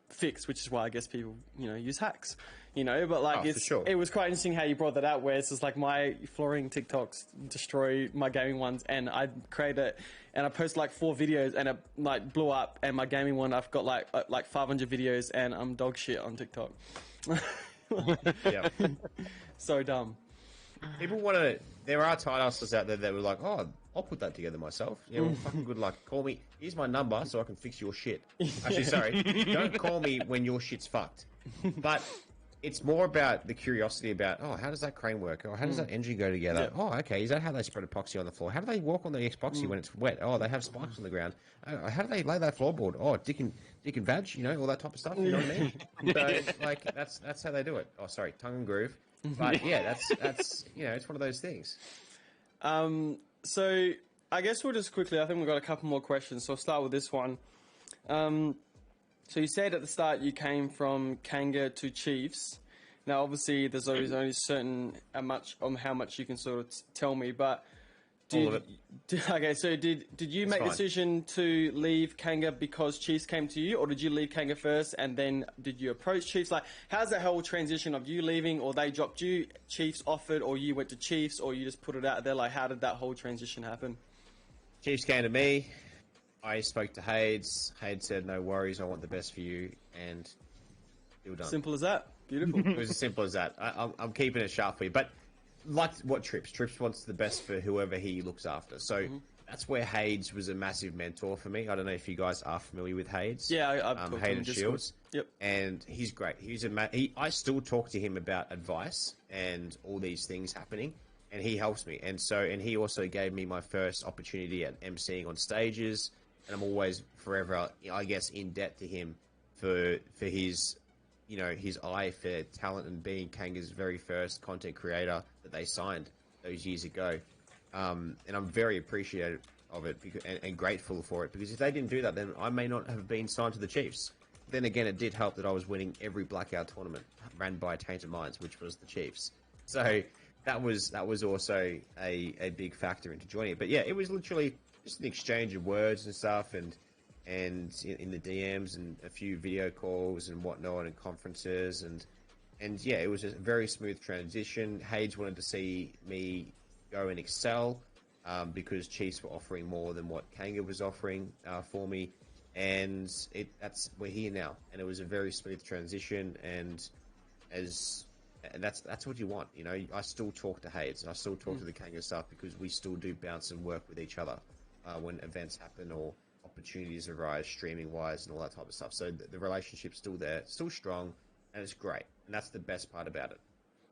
fix, which is why I guess people, you know, use hacks, you know, but like, it was quite interesting how you brought that out, where it's just like my flooring TikToks destroy my gaming ones, and I create it and I post like 4 videos and it like blew up, and my gaming one, I've got like 500 videos and I'm dog shit on TikTok. Yeah. So dumb. People want to. There are tight asses out there that were like, "Oh, I'll put that together myself." Yeah, well, fucking good luck. Call me. Here's my number so I can fix your shit. Actually, sorry, don't call me when your shit's fucked. But it's more about the curiosity about, oh, how does that crane work? Or how does that engine go together? Yeah. Oh, okay. Is that how they spread epoxy on the floor? How do they walk on the epoxy when it's wet? Oh, they have spikes on the ground. Oh, how do they lay that floorboard? Oh, dick and vag, you know, all that type of stuff. You know what I mean? So, like, that's how they do it. Oh, sorry, tongue and groove. But yeah, that's you know, it's one of those things. So I guess we'll just quickly, I think we've got a couple more questions, so I'll start with this one. So you said at the start you came from Kanga to CHIEFS. Now, obviously, there's always only certain how much you can sort of tell me, but all of it. Okay, so did you make the decision to leave Kanga because CHIEFS came to you, or did you leave Kanga first and then did you approach CHIEFS? Like, how's that whole transition of you leaving, or they dropped you, CHIEFS offered, or you went to CHIEFS, or you just put it out there? Like, how did that whole transition happen? Chiefs came to me. I spoke to Hades. Hades said, "No worries. I want the best for you." And deal done. Simple as that. Beautiful. It was as simple as that. I'm keeping it sharp for you, but like what Tripz wants the best for whoever he looks after. So that's where Hades was a massive mentor for me. I don't know if you guys are familiar with Hades. Yeah, I've talked to him Hayden in Shields. Yep. And he's great. I still talk to him about advice and all these things happening, and he helps me. And he also gave me my first opportunity at emceeing on stages, and I'm always forever, I guess, in debt to him for his, his eye for talent and being Kanga's very first content creator that they signed those years ago. And I'm very appreciative of it and grateful for it, because if they didn't do that, then I may not have been signed to the Chiefs. Then again, it did help that I was winning every Blackout tournament ran by Tainted Minds, which was the Chiefs. So that was also a big factor into joining it. But yeah, it was literally just an exchange of words and stuff, and in the DMs and a few video calls and whatnot and conferences and yeah, it was a very smooth transition. Hades wanted to see me go and excel because Chiefs were offering more than what Kanga was offering for me, and we're here now, and it was a very smooth transition, and that's what you want, I still talk to Hades and I still talk to the Kanga staff because we still do bounce and work with each other when events happen or opportunities arise streaming wise and all that type of stuff. So the relationship's still there, still strong, and it's great, and that's the best part about it.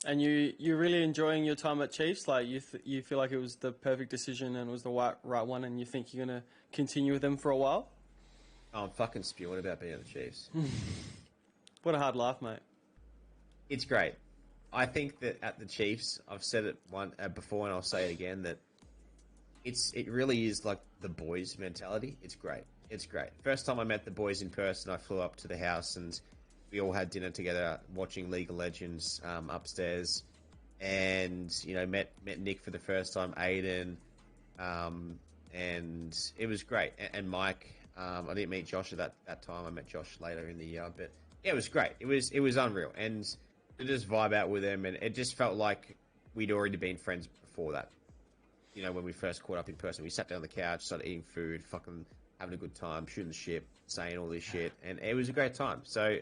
And you're really enjoying your time at Chiefs? Like, you feel like it was the perfect decision and it was the right one, and you think you're going to continue with them for a while? Oh, I'm fucking spewing about being at the Chiefs. What a hard life, mate. It's great. I think that at the Chiefs, I've said it before and I'll say it again, that it really is like the boys mentality. It's great. It's great. First time I met the boys in person, I flew up to the house and we all had dinner together watching League of Legends upstairs, and met Nick for the first time, Aiden, and it was great. And Mike, I didn't meet Josh at that time. I met Josh later in the year, but yeah, it was great. It was unreal, and to just vibe out with them, and it just felt like we'd already been friends before that. When we first caught up in person, we sat down on the couch, started eating food, fucking having a good time, shooting the shit, saying all this shit, and it was a great time. So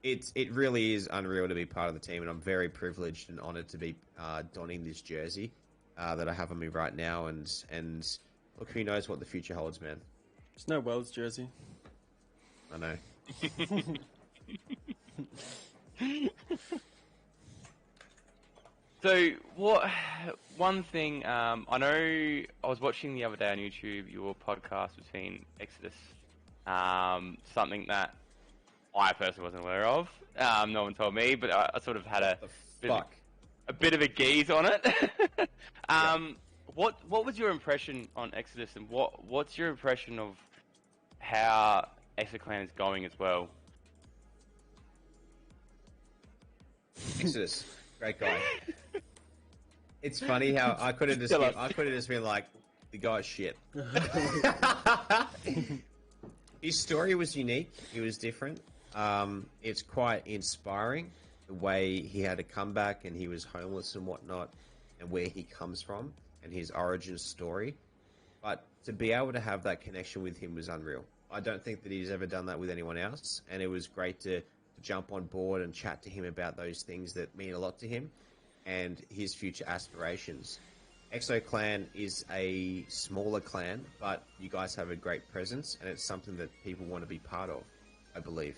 it really is unreal to be part of the team, and I'm very privileged and honoured to be donning this jersey that I have on me right now, and look, who knows what the future holds, man. There's no Wells jersey. I know. So, one thing, I know I was watching the other day on YouTube, your podcast between Exodus, something that I personally wasn't aware of. No one told me, but I sort of had a bit of a gaze on it. What was your impression on Exodus, and what's your impression of how EXO Clan is going as well? Exodus, great guy. It's funny how I could have just been like, the guy's shit. His story was unique. It was different. It's quite inspiring, the way he had a comeback and he was homeless and whatnot, and where he comes from and his origin story. But to be able to have that connection with him was unreal. I don't think that he's ever done that with anyone else, and it was great to jump on board and chat to him about those things that mean a lot to him and his future aspirations. EXO Clan is a smaller clan, but you guys have a great presence, and it's something that people want to be part of, I believe.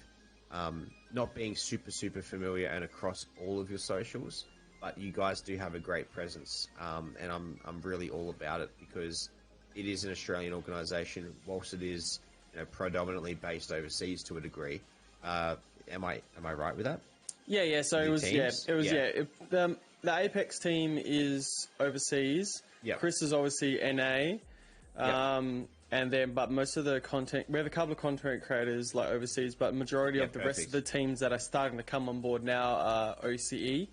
Not being super familiar and across all of your socials, but you guys do have a great presence, and I'm really all about it, because it is an Australian organisation, whilst it is predominantly based overseas to a degree. Am I right with that? Yeah. So it was the Apex team is overseas. Yep. Chris is obviously NA. But most of the content, we have a couple of content creators like overseas, but majority of the rest of the teams that are starting to come on board now are OCE.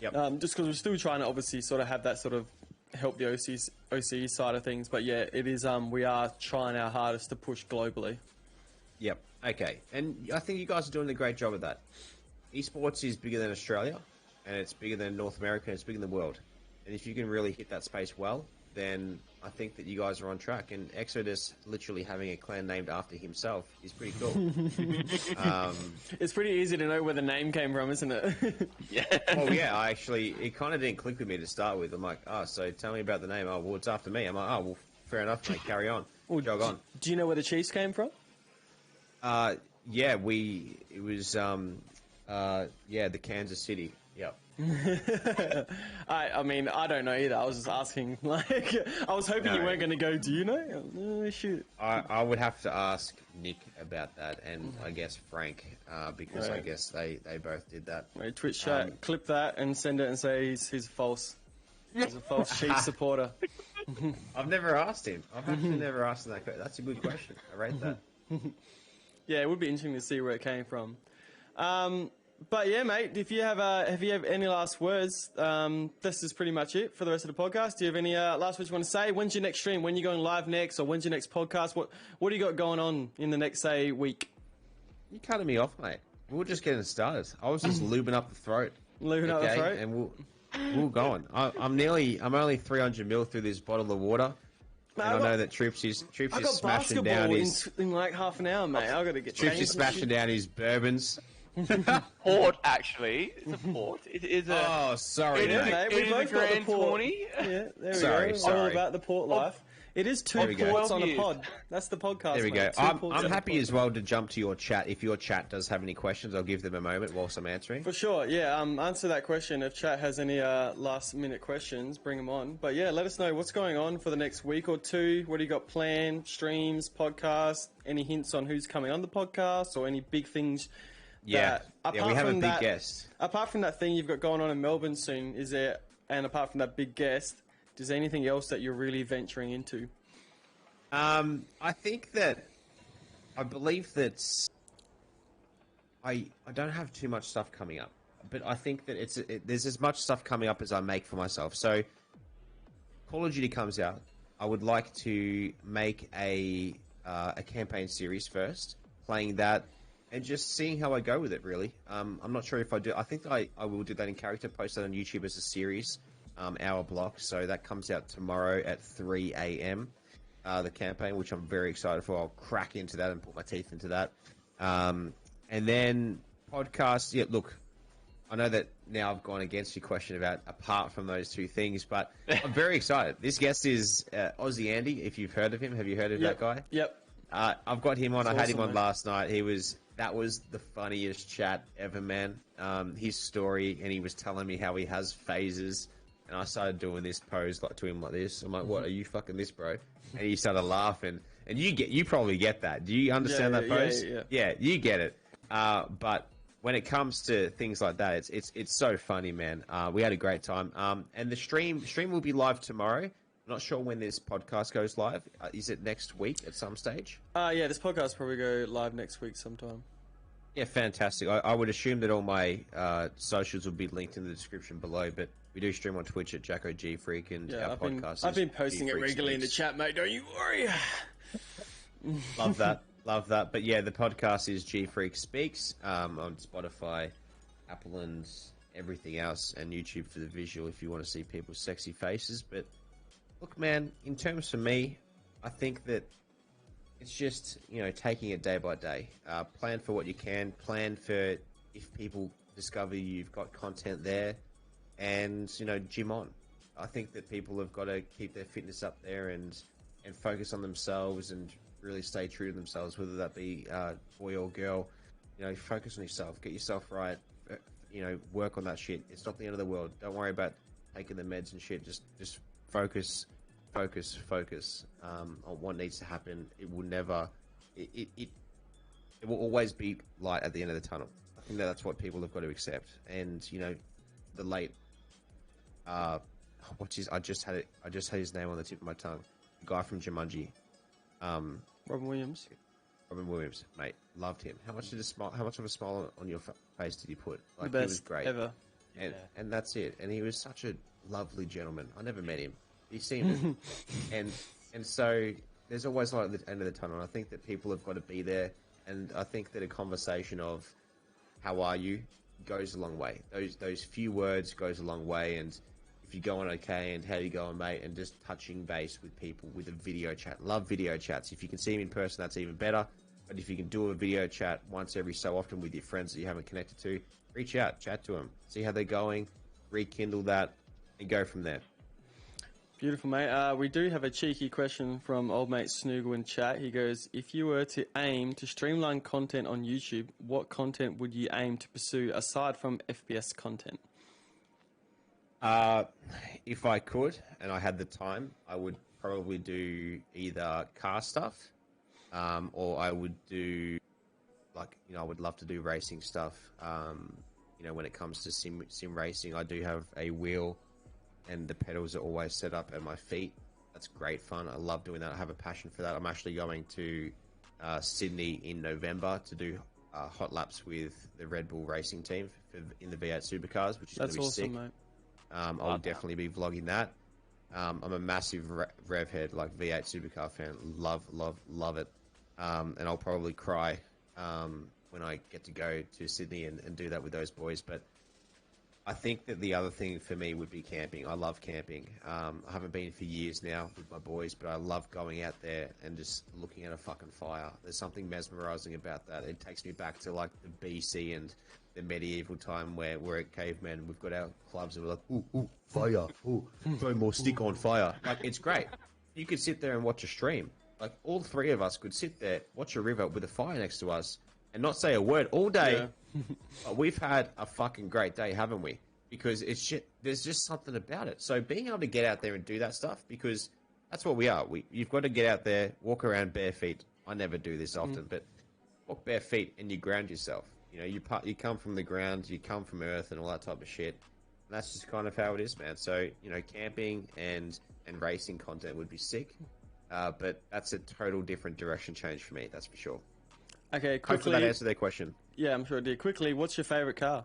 Yep. Just because we're still trying to obviously sort of have that sort of help the OCE side of things, but yeah, it is. We are trying our hardest to push globally. Yep. Okay. And I think you guys are doing a great job of that. Esports is bigger than Australia, and it's bigger than North America, and it's bigger than the world. And if you can really hit that space well, then I think that you guys are on track. And Exodus literally having a clan named after himself is pretty cool. It's pretty easy to know where the name came from, isn't it? Yeah. Well, yeah, it kind of didn't click with me to start with. I'm like, oh, so tell me about the name. Oh, well, it's after me. I'm like, oh, well, fair enough, mate. Carry on. Well, Jog on. Do you know where the Chiefs came from? Yeah, it was, the Kansas City. Yep. I mean, I don't know either. I was just asking. Like, I was hoping you weren't going to go. Do you know? Shoot. I would have to ask Nick about that, and I guess Frank, because I guess they both did that. Right, Twitch chat, clip that and send it and say he's false. He's a false Chiefs supporter. I've never asked him. I've actually never asked him that question. That's a good question. I rate that. Yeah, it would be interesting to see where it came from. But yeah, mate, if you have any last words, this is pretty much it for the rest of the podcast. Do you have any last words you want to say? When's your next stream? When are you going live next? Or when's your next podcast? What do you got going on in the next, say, week? You cutting me off, mate. We were just getting started. I was just lubing up the throat. Lubing up the throat? And we're going. I'm only 300 ml through this bottle of water. And I know that Tripz is smashing down his... in like half an hour, mate. I've got to get... Tripz is smashing down his bourbons. Port, actually. It's a port. It is a... Oh, sorry, mate. We both got the port. 20. Yeah, there we go. Sorry. All about the port life. It is two ports on a pod. That's the podcast. There we mate. go. I'm happy as well to jump to your chat. If your chat does have any questions, I'll give them a moment whilst I'm answering. For sure, yeah. Answer that question. If chat has any last-minute questions, bring them on. But yeah, let us know what's going on for the next week or two. What do you got planned? Streams, podcasts? Any hints on who's coming on the podcast or any big things? We have a big guest. Apart from that thing you've got going on in Melbourne soon, and apart from that big guest, is there anything else that you're really venturing into? I think that I believe that I don't have too much stuff coming up, but I think that there's as much stuff coming up as I make for myself. So Call of Duty comes out. I would like to make a campaign series first, playing that. And just seeing how I go with it, really. I'm not sure if I do. I think I will do that in character, post that on YouTube as a series, hour block. So that comes out tomorrow at 3 a.m., the campaign, which I'm very excited for. I'll crack into that and put my teeth into that. And then podcast. Yeah, look, I know that now I've gone against your question about apart from those two things, but I'm very excited. This guest is Aussie Andy, if you've heard of him. Have you heard of that guy? Yep. I've got him on. That's I had him awesome, on mate. last night. That was the funniest chat ever, man. His story, and he was telling me how he has phases, and I started doing this pose to him like this. I'm like, "What are you fucking this, bro?" And he started laughing. And you probably get that. Do you understand that pose? Yeah, you get it. But when it comes to things like that, it's so funny, man. We had a great time. And the stream will be live tomorrow. I'm not sure when this podcast goes live. Is it next week at some stage? Yeah, this podcast probably go live next week sometime. Yeah, fantastic. I would assume that all my socials will be linked in the description below, but we do stream on Twitch at JackoGFreak, and our podcast I've been posting it regularly in the chat, mate. Don't you worry. Love that. Love that. But yeah, the podcast is GFreak Speaks on Spotify, Apple, and everything else, and YouTube for the visual if you want to see people's sexy faces. But look, man, in terms for me, I think that it's just, taking it day by day. Plan for what you can. Plan for if people discover you've got content there, and, gym on. I think that people have got to keep their fitness up there and focus on themselves and really stay true to themselves, whether that be boy or girl. Focus on yourself. Get yourself right. Work on that shit. It's not the end of the world. Don't worry about taking the meds and shit. Just focus on what needs to happen. It will never. It will always be light at the end of the tunnel. I think that's what people have got to accept. And the late. I just had his name on the tip of my tongue. The guy from Jumanji. Robin Williams. Robin Williams, mate, loved him. How much of a smile on your face did he put? The best he was great ever. And that's it. And he was such a lovely gentleman. I never met him. He seemed it. and so there's always light at the end of the tunnel. And I think that people have got to be there. And I think that a conversation of how are you goes a long way. Those few words goes a long way. And if you're going okay and how you going, mate, and just touching base with people with a video chat. Love video chats. If you can see them in person, that's even better. But if you can do a video chat once every so often with your friends that you haven't connected to, reach out, chat to them, see how they're going, rekindle that, and go from there. Beautiful, mate. We do have a cheeky question from old mate Snoogle in chat. He goes, if you were to aim to streamline content on YouTube, what content would you aim to pursue aside from FPS content? If I could, and I had the time, I would probably do either car stuff, or I would do, like, I would love to do racing stuff. When it comes to sim racing, I do have a wheel, and the pedals are always set up at my feet. That's great fun. I love doing that. I have a passion for that. I'm actually going to Sydney in November to do hot laps with the Red Bull racing team in the V8 supercars, which is going to be sick. Mate. I'll definitely be vlogging that. I'm a massive rev head, like V8 supercar fan. Love it. And I'll probably cry when I get to go to Sydney and do that with those boys. But I think that the other thing for me would be camping. I love camping. I haven't been for years now with my boys, but I love going out there and just looking at a fucking fire. There's something mesmerizing about that. It takes me back to like the BC and the medieval time where we're at cavemen. We've got our clubs and we're like, ooh, fire. Ooh, throw more stick on fire. Like, it's great. You could sit there and watch a stream. Like, all three of us could sit there, watch a river with a fire next to us, and not say a word all day. Yeah. But we've had a fucking great day, haven't we? Because there's just something about it. So being able to get out there and do that stuff, because that's what we are. You've got to get out there, walk around bare feet. I never do this often, but walk bare feet and you ground yourself. You come from the ground, you come from earth and all that type of shit. And that's just kind of how it is, man. So, camping and racing content would be sick. But that's a total different direction change for me, that's for sure. Okay, quickly. Hopefully that answered their question. Yeah, I'm sure it did. Quickly, what's your favourite car?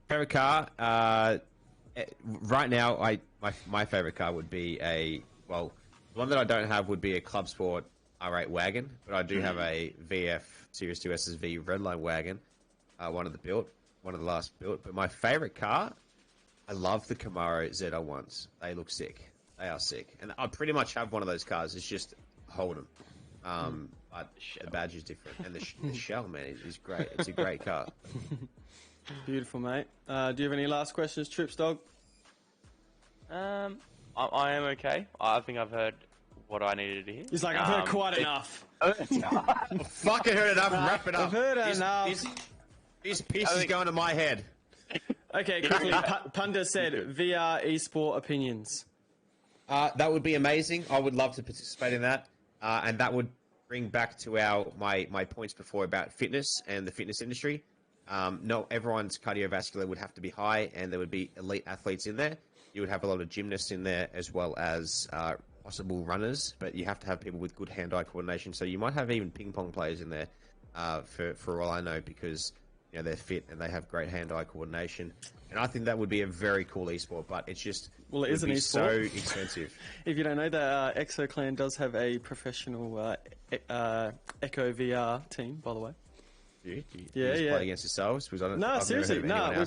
Favorite car? Right now, my favorite car would be the one that I don't have would be a Club Sport R8 wagon, but I do have a VF Series 2 SSV Redline wagon, one of the last built. But my favorite car, I love the Camaro ZR1s. They look sick. They are sick. And I pretty much have one of those cars. It's just Holden. But the badge is different. And the shell, man, is great. It's a great car. Beautiful, mate. Do you have any last questions, Tripz Dog? I am okay. I think I've heard what I needed to hear. He's like, I've heard quite enough. Fucking heard enough. Wrap it up. I've heard enough. This piss is going to my head. Okay, quickly. Punda said VR esport opinions. That would be amazing. I would love to participate in that. And that would bring back to my points before about fitness and the fitness industry. Not everyone's cardiovascular would have to be high, and there would be elite athletes in there. You would have a lot of gymnasts in there as well as possible runners, but you have to have people with good hand-eye coordination. So you might have even ping pong players in there, for all I know, because they're fit and they have great hand-eye coordination. And I think that would be a very cool esport, but it's just it is an esport. So expensive. If you don't know, the EXO Clan does have a professional Echo VR team, by the way. You play against yourselves? No, seriously, no.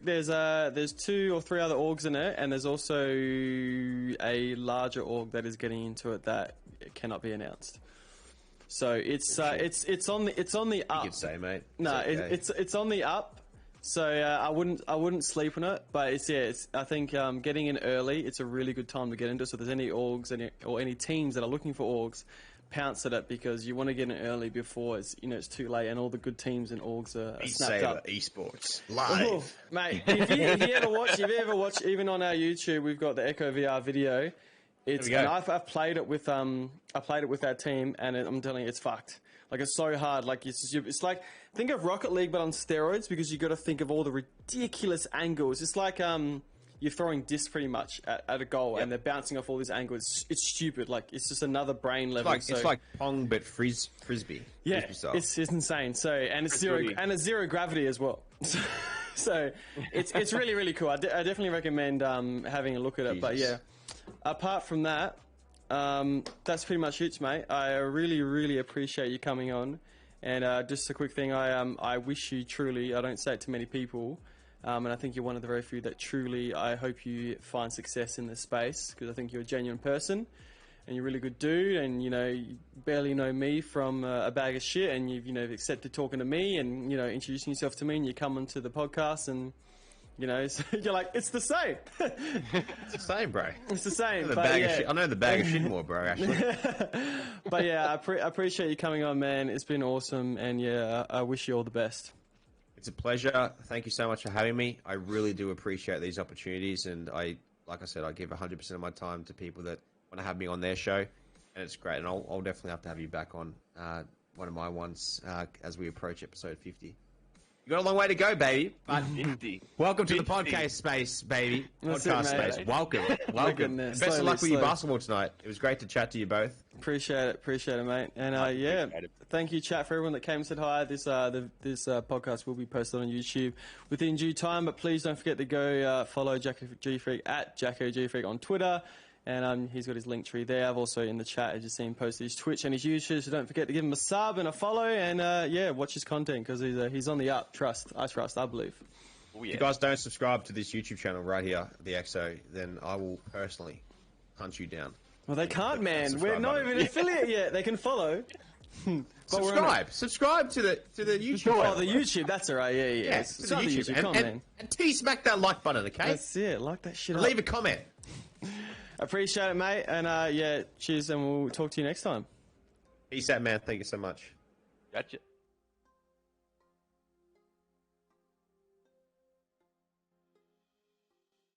There's 2 or 3 other orgs in it, and there's also a larger org that is getting into it that cannot be announced. So it's on the up. You could say, mate. It's on the up. So I wouldn't sleep on it, but I think getting in early, it's a really good time to get into. So if there's any orgs or any teams that are looking for orgs, pounce at it, because you want to get in early before it's too late and all the good teams and orgs are snapped up. Esports live. Oh, mate, if you ever watch, even on our YouTube, we've got the Echo VR video. And I've played it with our team, and I'm telling you, it's fucked. Like, it's so hard. Like, it's like, think of Rocket League but on steroids, because you got to think of all the ridiculous angles. It's like you're throwing discs pretty much at a goal, and they're bouncing off all these angles. It's stupid. Like, it's just another brain level. It's like Pong but frisbee. Yeah, it's insane. So it's zero gravity as well. So it's really, really cool. I definitely recommend having a look at it. Jesus. But yeah, apart from that, that's pretty much it, mate. I really, really appreciate you coming on. And just a quick thing, I wish you truly, I don't say it to many people, And I think you're one of the very few that truly, I hope you find success in this space, because I think you're a genuine person and you're a really good dude, and, you barely know me from a bag of shit, and you've, accepted talking to me and, introducing yourself to me, and you come onto the podcast and, so you're like, it's the same. It's the same, bro. It's the same. I know the bag of shit more, bro, actually. But yeah, I appreciate you coming on, man. It's been awesome, and yeah, I wish you all the best. It's a pleasure. Thank you so much for having me. I really do appreciate these opportunities, and like I said, I give 100% of my time to people that want to have me on their show, and it's great. And I'll definitely have to have you back on one of my ones as we approach episode 50. You got a long way to go, baby. But 50. Welcome to the podcast space, baby. That's Podcast it, mate. space. Welcome. goodness. Best of luck with your Slowly. basketball tonight. It was great to chat to you both. Appreciate it, mate. And yeah, thank you, chat, for everyone that came and said hi. This podcast will be posted on YouTube within due time, but please don't forget to go follow JackoGFreak at JackoGFreak on Twitter. And he's got his link tree there. I've also in the chat, as you've seen, posted his Twitch and his YouTube, so don't forget to give him a sub and a follow, and yeah, watch his content, because he's on the up. I believe. Oh, yeah. If you guys don't subscribe to this YouTube channel right here, the EXO, then I will personally hunt you down. Well, they can't, man. We're not even an affiliate yet. They can follow. Subscribe to the YouTube. Oh, the YouTube. That's all right. Yeah. It's not the YouTube. Come on, man. And smack that like button, okay? That's it. Like that shit up. Leave a comment. Appreciate it, mate. And yeah, cheers, and we'll talk to you next time. Peace out, man. Thank you so much. Gotcha.